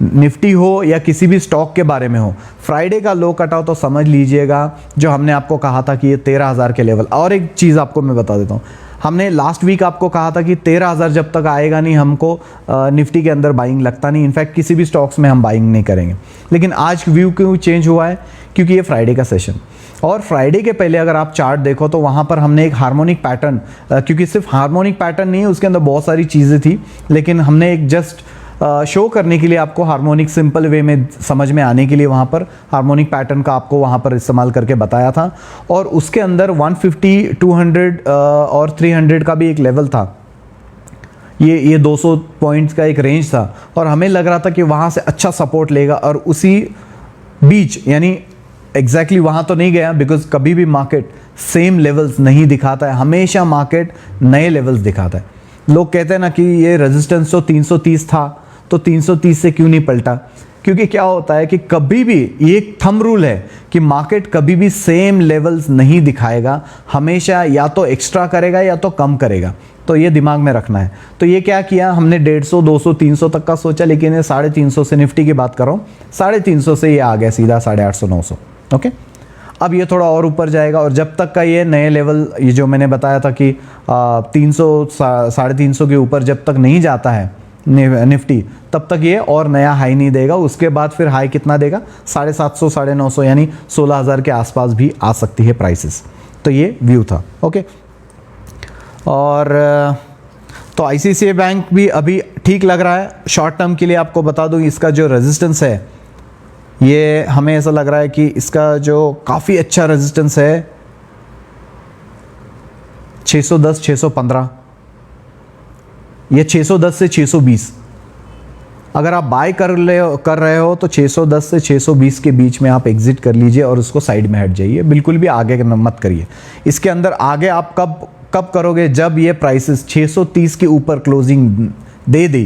निफ्टी हो या किसी भी स्टॉक के बारे में हो, फ्राइडे का लो कटा हो तो समझ लीजिएगा जो हमने आपको कहा था कि ये 13,000 के लेवल। और एक चीज़ आपको मैं बता देता हूँ, हमने लास्ट वीक आपको कहा था कि 13,000 जब तक आएगा नहीं हमको निफ्टी के अंदर बाइंग लगता नहीं, इनफैक्ट किसी भी स्टॉक्स में हम बाइंग नहीं करेंगे। लेकिन आज व्यू क्यों चेंज हुआ है? क्योंकि ये फ्राइडे का सेशन, और फ्राइडे के पहले अगर आप चार्ट देखो तो वहाँ पर हमने एक हार्मोनिक पैटर्न, क्योंकि सिर्फ हार्मोनिक पैटर्न नहीं है, उसके अंदर बहुत सारी चीज़ें थी, लेकिन हमने एक जस्ट शो करने के लिए आपको हार्मोनिक सिंपल वे में समझ में आने के लिए वहाँ पर हार्मोनिक पैटर्न का आपको वहाँ पर इस्तेमाल करके बताया था। और उसके अंदर 150, 200 और 300 का भी एक लेवल था, ये 200 पॉइंट्स का एक रेंज था, और हमें लग रहा था कि वहाँ से अच्छा सपोर्ट लेगा। और उसी बीच यानी एग्जैक्टली वहाँ तो नहीं गया, बिकॉज कभी भी मार्केट सेम लेवल्स नहीं दिखाता है, हमेशा मार्केट नए लेवल्स दिखाता है। लोग कहते हैं ना कि ये रेजिस्टेंस तो 330 था, तो 330 से क्यों नहीं पलटा? क्योंकि क्या होता है कि कभी भी ये एक थंब रूल है कि मार्केट कभी भी सेम लेवल्स नहीं दिखाएगा, हमेशा या तो एक्स्ट्रा करेगा या तो कम करेगा। तो ये दिमाग में रखना है। तो ये क्या किया हमने, 150, 200, 300 तक का सोचा, लेकिन ये 350 से, निफ्टी की बात कर रहा हूँ, 350 से ये आ गया सीधा 850, 900। ओके, अब ये थोड़ा और ऊपर जाएगा, और जब तक का ये नए लेवल, ये जो मैंने बताया था कि 300, 350 के ऊपर जब तक नहीं जाता है निफ्टी, तब तक ये और नया हाई नहीं देगा। उसके बाद फिर हाई कितना देगा? 750, 950, यानी 16,000 के आसपास भी आ सकती है प्राइसेस। तो ये व्यू था। ओके, और तो ICICI बैंक भी अभी ठीक लग रहा है शॉर्ट टर्म के लिए। आपको बता दूं इसका जो रेजिस्टेंस है, ये हमें ऐसा लग रहा है कि इसका जो काफ़ी अच्छा रेजिस्टेंस है 610, 615, ये 610 से 620। अगर आप बाय कर रहे हो तो 610 से 620 के बीच में आप एग्जिट कर लीजिए और उसको साइड में हट जाइए, बिल्कुल भी आगे मत करिए। इसके अंदर आगे आप कब करोगे? जब ये प्राइसेस 630 के ऊपर क्लोजिंग दे दी,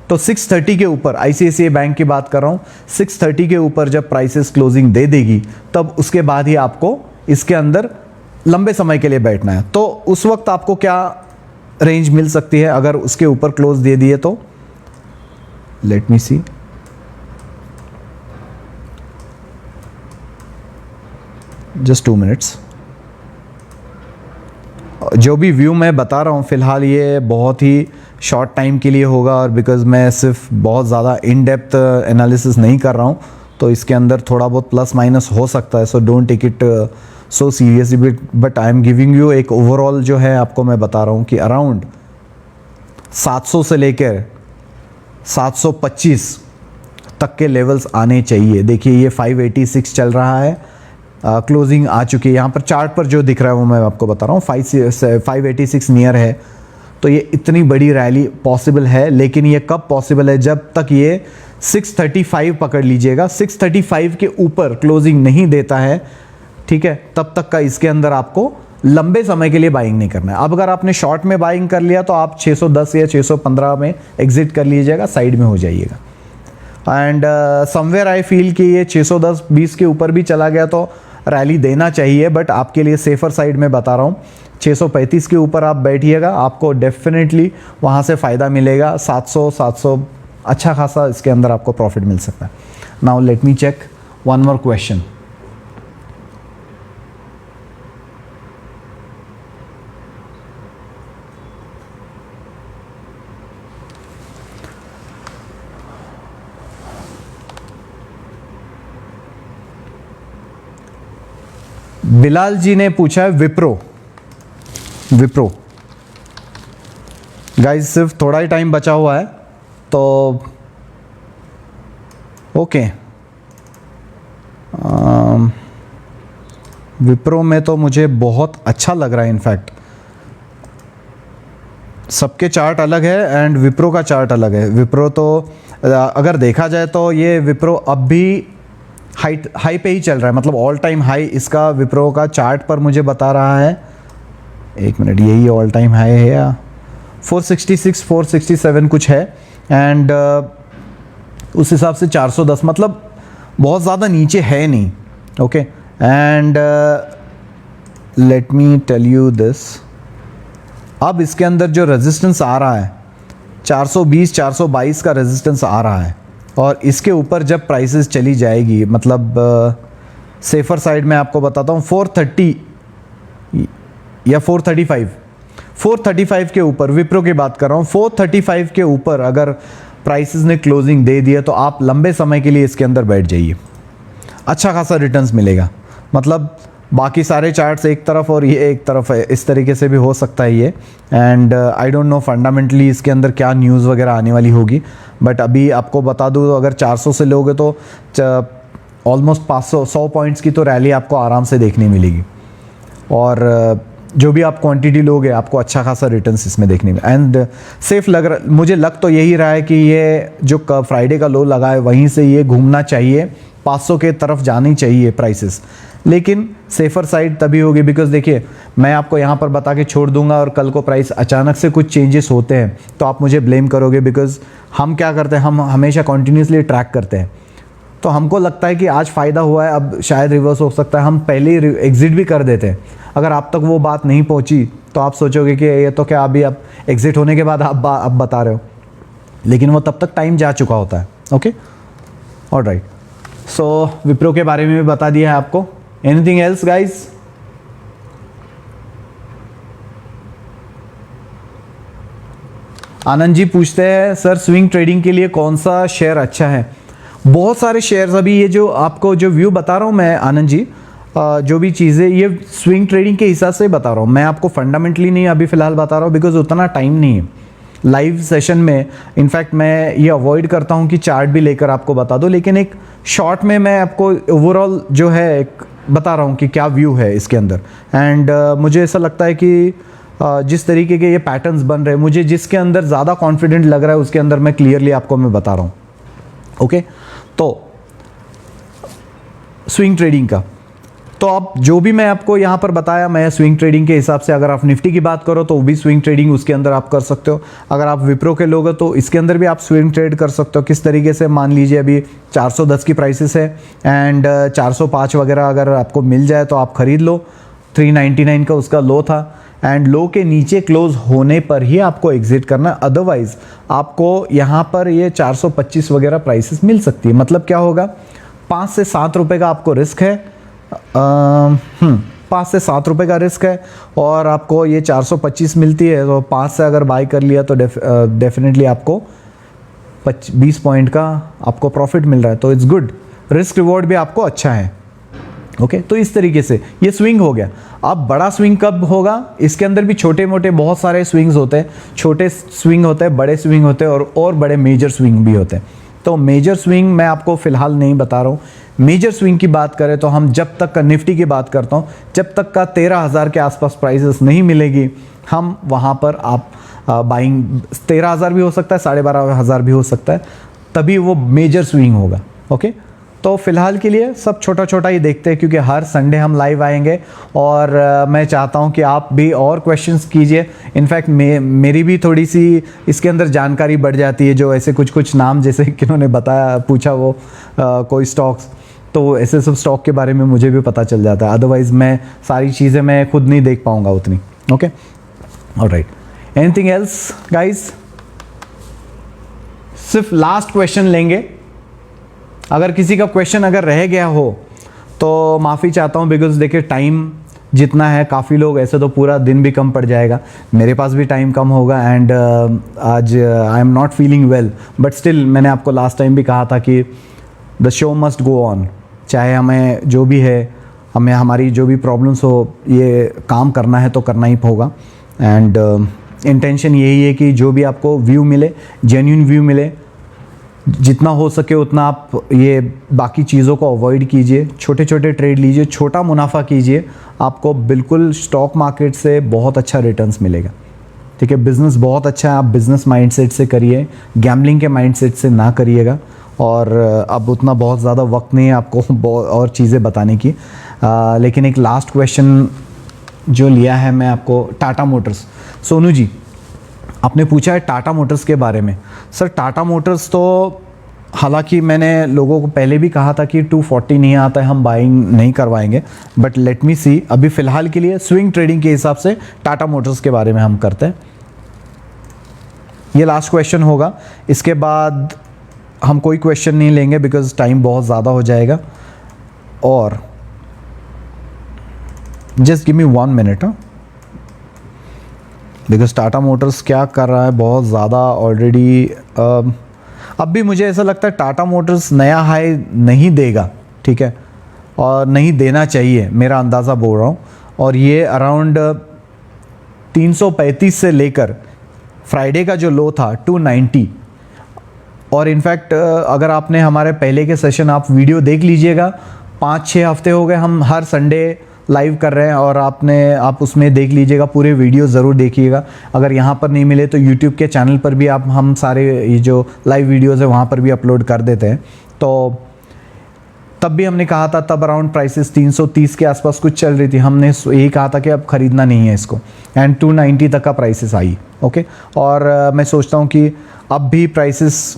तो 630 के ऊपर, ICICI बैंक की बात कर रहा हूँ, 630 के ऊपर जब प्राइसेस क्लोजिंग दे देगी, तब उसके बाद ही आपको इसके अंदर लंबे समय के लिए बैठना है। तो उस वक्त आपको क्या रेंज मिल सकती है अगर उसके ऊपर क्लोज दे दिए तो? लेट मी सी, जस्ट 2 मिनट्स। जो भी व्यू मैं बता रहा हूँ फिलहाल ये बहुत ही शॉर्ट टाइम के लिए होगा, और बिकॉज मैं सिर्फ बहुत ज़्यादा इन डेप्थ एनालिसिस नहीं कर रहा हूँ, तो इसके अंदर थोड़ा बहुत प्लस माइनस हो सकता है। So don't take it so seriously, but I am giving you एक ओवरऑल जो है आपको मैं बता रहा हूँ कि अराउंड 700 से लेकर 725 तक के लेवल्स आने चाहिए। देखिए ये 586 चल रहा है, क्लोजिंग आ चुकी है। यहाँ पर चार्ट पर जो दिख रहा है वो मैं आपको बता रहा हूँ, 586 नियर है। तो ये इतनी बड़ी रैली पॉसिबल है, लेकिन ये कब पॉसिबल है? जब तक ये 635 पकड़ लीजिएगा, 635 के ऊपर क्लोजिंग नहीं देता है, ठीक है, तब तक का इसके अंदर आपको लंबे समय के लिए बाइंग नहीं करना है। अब अगर आपने शॉर्ट में बाइंग कर लिया तो आप 610 या 615 में एग्जिट कर लीजिएगा, साइड में हो जाइएगा। एंड समवेयर आई फील कि ये 610-20 के ऊपर भी चला गया तो रैली देना चाहिए, बट आपके लिए सेफर साइड में बता रहा हूँ 635 के ऊपर आप बैठिएगा, आपको डेफिनेटली वहाँ से फ़ायदा मिलेगा। 700 अच्छा खासा इसके अंदर आपको प्रॉफिट मिल सकता है। Now let me check one more question. Bilal ji ने पूछा है विप्रो गाइस, सिर्फ थोड़ा ही टाइम बचा हुआ है तो ओके। विप्रो में तो मुझे बहुत अच्छा लग रहा है, इनफैक्ट सबके चार्ट अलग है एंड विप्रो का चार्ट अलग है। विप्रो तो अगर देखा जाए तो ये विप्रो अब भी हाई पे ही चल रहा है, मतलब ऑल टाइम हाई इसका विप्रो का चार्ट पर मुझे बता रहा है। एक मिनट, यही ऑल टाइम हाई है या 466, 467 कुछ है। एंड उस हिसाब से 410 मतलब बहुत ज़्यादा नीचे है नहीं। Okay, and let me tell you this, अब इसके अंदर जो रेजिस्टेंस आ रहा है 420 422 का रेजिस्टेंस आ रहा है, और इसके ऊपर जब प्राइसेस चली जाएगी, मतलब सेफर साइड में आपको बताता हूँ 430 या 435 के ऊपर, विप्रो की बात कर रहा हूँ, 435 के ऊपर अगर प्राइसेस ने क्लोजिंग दे दिया तो आप लंबे समय के लिए इसके अंदर बैठ जाइए, अच्छा खासा रिटर्न्स मिलेगा। मतलब बाकी सारे चार्ट्स एक तरफ और ये एक तरफ है, इस तरीके से भी हो सकता है ये। And I don't know fundamentally इसके अंदर क्या न्यूज़ वगैरह आने वाली होगी, बट अभी आपको बता दूँ तो अगर 400 से लोगे तो ऑलमोस्ट 500 पॉइंट्स की तो रैली आपको आराम से देखने मिलेगी, और जो भी आप क्वांटिटी लोगे आपको अच्छा खासा रिटर्न्स इसमें देखने में। एंड सेफ मुझे लग तो यही रहा है कि ये जो फ्राइडे का लो लगा है वहीं से ये घूमना चाहिए, 500 के तरफ जानी चाहिए प्राइसेस, लेकिन सेफर साइड तभी होगी बिकॉज देखिए मैं आपको यहाँ पर बता के छोड़ दूंगा और कल को प्राइस अचानक से कुछ चेंजेस होते हैं तो आप मुझे ब्लेम करोगे, बिकॉज हम क्या करते हैं, हम हमेशा कॉन्टीन्यूसली ट्रैक करते हैं, तो हमको लगता है कि आज फ़ायदा हुआ है, अब शायद रिवर्स हो सकता है, हम पहले ही एग्ज़िट भी कर देते हैं। अगर आप तक वो बात नहीं पहुंची तो आप सोचोगे कि ये तो क्या अभी आप एग्ज़िट होने के बाद आप बता रहे हो, लेकिन वो तब तक टाइम जा चुका होता है। ओके, ऑलराइट, सो विप्रो के बारे में भी बता दिया है आपको। Anything else guys? Anand ji पूछते हैं सर स्विंग ट्रेडिंग के लिए कौन सा शेयर अच्छा है? बहुत सारे शेयर्स, अभी ये जो आपको जो व्यू बता रहा हूँ मैं आनंद जी, जो भी चीज़ें ये स्विंग ट्रेडिंग के हिसाब से बता रहा हूँ, मैं आपको फंडामेंटली नहीं अभी फ़िलहाल बता रहा हूँ बिकॉज उतना टाइम नहीं है लाइव सेशन में। इनफैक्ट मैं ये अवॉइड करता हूँ कि चार्ट भी लेकर आपको बता दो, लेकिन एक शॉर्ट में मैं आपको ओवरऑल जो है एक बता रहा हूँ कि क्या व्यू है इसके अंदर। एंड मुझे ऐसा लगता है कि जिस तरीके के ये पैटर्न्स बन रहे हैं, मुझे जिसके अंदर ज़्यादा कॉन्फिडेंट लग रहा है उसके अंदर मैं क्लियरली आपको मैं बता रहा हूँ। ओके, तो स्विंग ट्रेडिंग का तो अब जो भी मैं आपको यहाँ पर बताया, मैं स्विंग ट्रेडिंग के हिसाब से, अगर आप निफ्टी की बात करो तो वो भी स्विंग ट्रेडिंग उसके अंदर आप कर सकते हो, अगर आप विप्रो के लोग हो तो इसके अंदर भी आप स्विंग ट्रेड कर सकते हो। किस तरीके से, मान लीजिए अभी 410 की प्राइसेस है एंड 405 वगैरह अगर आपको मिल जाए तो आप ख़रीद लो, 399 का उसका लो था एंड लो के नीचे क्लोज होने पर ही आपको एग्जिट करना, अदरवाइज आपको यहाँ पर ये 425 वगैरह प्राइसेस मिल सकती है। मतलब क्या होगा, 5 से 7 रुपये का आपको रिस्क है, 5 से 7 रुपये का रिस्क है और आपको ये 425 मिलती है, तो 5 से अगर बाई कर लिया तो डेफिनेटली आपको 20 पॉइंट का आपको प्रॉफिट मिल रहा है, तो इट्स गुड, रिस्क रिवॉर्ड भी आपको अच्छा है। ओके, तो इस तरीके से ये स्विंग हो गया। अब बड़ा स्विंग कब होगा, इसके अंदर भी छोटे मोटे बहुत सारे स्विंग्स होते हैं, छोटे स्विंग होते हैं, बड़े स्विंग होते हैं और बड़े मेजर स्विंग भी होते हैं। तो मेजर स्विंग मैं आपको फ़िलहाल नहीं बता रहा हूँ। मेजर स्विंग की बात करें तो हम जब तक का, निफ्टी की बात करता हूँ, जब तक का 13,000 के आसपास प्राइसेस नहीं मिलेगी, हम वहाँ पर आप बाइंग, 13,000 भी हो सकता है, 12,500 भी हो सकता है, तभी वो मेजर स्विंग होगा। ओके, तो फिलहाल के लिए सब छोटा छोटा ही देखते हैं, क्योंकि हर संडे हम लाइव आएंगे और मैं चाहता हूं कि आप भी और क्वेश्चंस कीजिए। इनफैक्ट मेरी भी थोड़ी सी इसके अंदर जानकारी बढ़ जाती है, जो ऐसे कुछ नाम जैसे किन्होंने बताया, पूछा वो कोई स्टॉक्स, तो ऐसे सब स्टॉक के बारे में मुझे भी पता चल जाता है, अदरवाइज़ मैं सारी चीज़ें मैं खुद नहीं देख पाऊँगा उतनी। Okay, alright, anything else guys? सिर्फ लास्ट क्वेश्चन लेंगे, अगर किसी का क्वेश्चन अगर रह गया हो तो माफ़ी चाहता हूँ, बिकॉज देखिए टाइम जितना है, काफ़ी लोग ऐसे तो पूरा दिन भी कम पड़ जाएगा, मेरे पास भी टाइम कम होगा एंड आज I am not feeling well, but still मैंने आपको लास्ट टाइम भी कहा था कि the show must go on, चाहे हमें जो भी है, हमें हमारी जो भी प्रॉब्लम्स हो, ये काम करना है तो करना ही होगा। एंड इंटेंशन यही है कि जो भी आपको व्यू मिले, जेन्युइन व्यू मिले, जितना हो सके उतना आप ये बाकी चीज़ों को अवॉइड कीजिए, छोटे छोटे ट्रेड लीजिए, छोटा मुनाफा कीजिए, आपको बिल्कुल स्टॉक मार्केट से बहुत अच्छा रिटर्न्स मिलेगा। ठीक है, बिज़नेस बहुत अच्छा है, आप बिज़नेस माइंडसेट से करिए, गैम्बलिंग के माइंडसेट से ना करिएगा। और अब उतना बहुत ज़्यादा वक्त नहीं है आपको और चीज़ें बताने की, लेकिन एक लास्ट क्वेश्चन जो लिया है मैं आपको, टाटा मोटर्स, सोनू जी आपने पूछा है टाटा मोटर्स के बारे में। सर टाटा मोटर्स तो हालांकि मैंने लोगों को पहले भी कहा था कि 240 नहीं आता है, हम बाइंग नहीं करवाएंगे, बट लेट मी सी। अभी फ़िलहाल के लिए स्विंग ट्रेडिंग के हिसाब से टाटा मोटर्स के बारे में हम करते हैं। ये लास्ट क्वेश्चन होगा, इसके बाद हम कोई क्वेश्चन नहीं लेंगे बिकॉज टाइम बहुत ज़्यादा हो जाएगा। और just give me 1 minute, because Tata Motors क्या कर रहा है बहुत ज़्यादा ऑलरेडी। अब भी मुझे ऐसा लगता है टाटा मोटर्स नया हाई नहीं देगा, ठीक है, और नहीं देना चाहिए, मेरा अंदाज़ा बोल रहा हूँ। और ये अराउंड 335 से लेकर फ्राइडे का जो लो था 290, और इनफैक्ट अगर आपने हमारे पहले के सेशन आप वीडियो देख लीजिएगा, 5-6 हफ्ते हो गए हम हर संडे लाइव कर रहे हैं, और आप उसमें देख लीजिएगा, पूरे वीडियो ज़रूर देखिएगा। अगर यहाँ पर नहीं मिले तो यूट्यूब के चैनल पर भी आप हम सारे ये जो लाइव वीडियोज़ है वहाँ पर भी अपलोड कर देते हैं। तो तब भी हमने कहा था, तब अराउंड प्राइसेस 330 के आसपास कुछ चल रही थी, हमने यही कहा था कि अब ख़रीदना नहीं है इसको, एंड 290 तक का प्राइसेस आई, ओके। और मैं सोचता हूँ कि अब भी प्राइसेस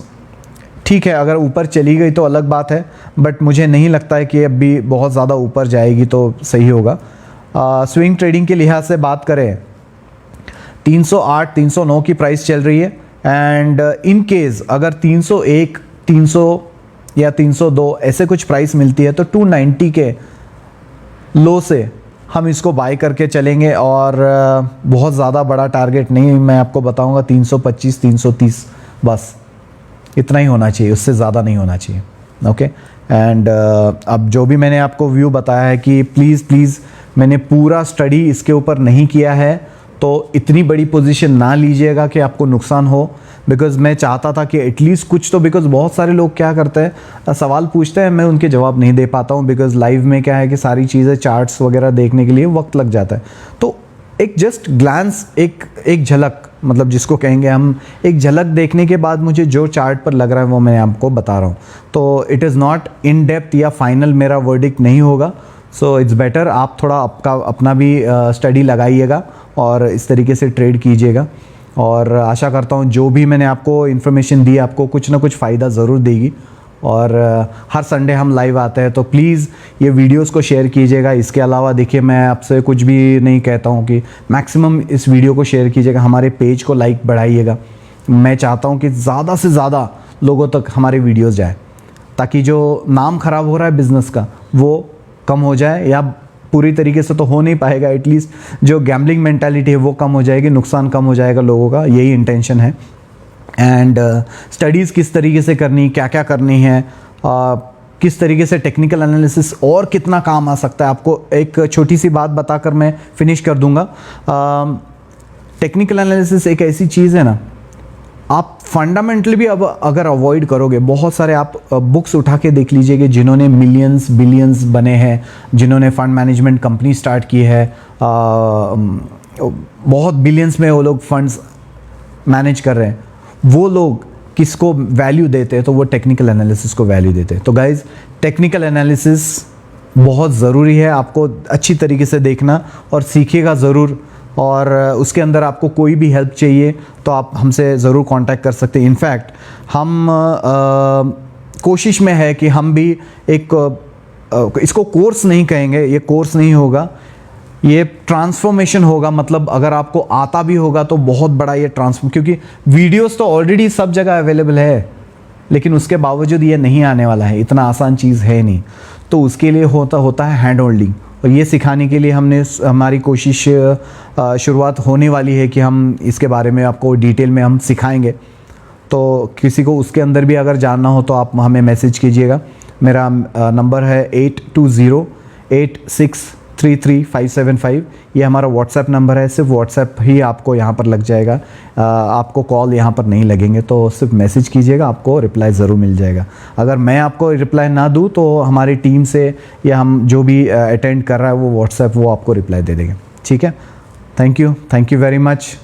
ठीक है, अगर ऊपर चली गई तो अलग बात है, बट मुझे नहीं लगता है कि अब भी बहुत ज़्यादा ऊपर जाएगी तो सही होगा। स्विंग ट्रेडिंग के लिहाज से बात करें, 308 309 की प्राइस चल रही है, एंड इन केस अगर 301 300 या 302 ऐसे कुछ प्राइस मिलती है तो 290 के लो से हम इसको बाय करके चलेंगे। और बहुत ज़्यादा बड़ा टारगेट नहीं, मैं आपको बताऊंगा 325 330, बस इतना ही होना चाहिए, उससे ज़्यादा नहीं होना चाहिए, ओके। एंड अब जो भी मैंने आपको व्यू बताया है कि प्लीज़ मैंने पूरा स्टडी इसके ऊपर नहीं किया है, तो इतनी बड़ी पोजीशन ना लीजिएगा कि आपको नुकसान हो, बिकॉज़ मैं चाहता था कि एटलीस्ट कुछ तो, बिकॉज़ बहुत सारे लोग क्या करते हैं, सवाल पूछते हैं, मैं उनके जवाब नहीं दे पाता हूँ, बिकॉज़ लाइव में क्या है कि सारी चीज़ें चार्ट्स वगैरह देखने के लिए वक्त लग जाता है। तो एक जस्ट ग्लांस, एक झलक, मतलब जिसको कहेंगे हम, एक झलक देखने के बाद मुझे जो चार्ट पर लग रहा है वो मैं आपको बता रहा हूँ। तो it is not in depth या फाइनल मेरा वर्डिक्ट नहीं होगा। सो इट्स बेटर आप थोड़ा अपना भी स्टडी लगाइएगा और इस तरीके से ट्रेड कीजिएगा। और आशा करता हूँ जो भी मैंने आपको इन्फॉर्मेशन दी आपको कुछ ना कुछ फ़ायदा ज़रूर देगी। और हर संडे हम लाइव आते हैं, तो प्लीज़ ये वीडियोस को शेयर कीजिएगा। इसके अलावा देखिए, मैं आपसे कुछ भी नहीं कहता हूँ कि मैक्सिमम इस वीडियो को शेयर कीजिएगा, हमारे पेज को लाइक बढ़ाइएगा। मैं चाहता हूँ कि ज़्यादा से ज़्यादा लोगों तक हमारे वीडियोस जाए, ताकि जो नाम ख़राब हो रहा है बिज़नेस का वो कम हो जाए, या पूरी तरीके से तो हो नहीं पाएगा, एटलीस्ट जो गैम्बलिंग मेंटालिटी है वो कम हो जाएगी, नुकसान कम हो जाएगा लोगों का, यही इंटेंशन है। एंड स्टडीज़ किस तरीके से करनी, क्या क्या करनी है, किस तरीके से टेक्निकल एनालिसिस और कितना काम आ सकता है, आपको एक छोटी सी बात बताकर मैं फिनिश कर दूंगा। टेक्निकल एनालिसिस एक ऐसी चीज़ है ना, आप फंडामेंटली भी अब अगर अवॉइड करोगे, बहुत सारे आप बुक्स उठा के देख लीजिए कि जिन्होंने मिलियंस बिलियंस बने हैं, जिन्होंने फंड मैनेजमेंट कंपनी स्टार्ट की है, बहुत बिलियंस में वो लोग फंड्स मैनेज कर रहे हैं, वो लोग किसको वैल्यू देते हैं, तो वो टेक्निकल एनालिसिस को वैल्यू देते हैं। तो गाइज, टेक्निकल एनालिसिस बहुत ज़रूरी है, आपको अच्छी तरीके से देखना और सीखिएगा ज़रूर। और उसके अंदर आपको कोई भी हेल्प चाहिए तो आप हमसे ज़रूर कांटेक्ट कर सकते हैं। इनफैक्ट हम कोशिश में है कि हम भी एक इसको कोर्स नहीं कहेंगे, ये कोर्स नहीं होगा, ये ट्रांसफॉर्मेशन होगा। मतलब अगर आपको आता भी होगा तो बहुत बड़ा ये ट्रांसफॉर्म, क्योंकि वीडियोस तो ऑलरेडी सब जगह अवेलेबल है, लेकिन उसके बावजूद ये नहीं आने वाला है, इतना आसान चीज़ है नहीं। तो उसके लिए होता है हैंड होल्डिंग, और ये सिखाने के लिए हमारी कोशिश शुरुआत होने वाली है कि हम इसके बारे में आपको डिटेल में हम सिखाएंगे। तो किसी को उसके अंदर भी अगर जानना हो तो आप हमें मैसेज कीजिएगा। मेरा नंबर है 8208633575। ये हमारा व्हाट्सएप नंबर है, सिर्फ व्हाट्सएप ही आपको यहाँ पर लग जाएगा, आपको कॉल यहाँ पर नहीं लगेंगे, तो सिर्फ मैसेज कीजिएगा, आपको रिप्लाई ज़रूर मिल जाएगा। अगर मैं आपको रिप्लाई ना दूँ तो हमारी टीम से या हम जो भी अटेंड कर रहा है वो व्हाट्सएप वो आपको रिप्लाई दे देंगे, ठीक है। Thank you very much,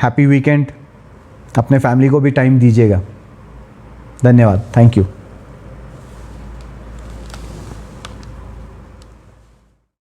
happy weekend. अपने फैमिली को भी टाइम दीजिएगा। धन्यवाद, थैंक यू।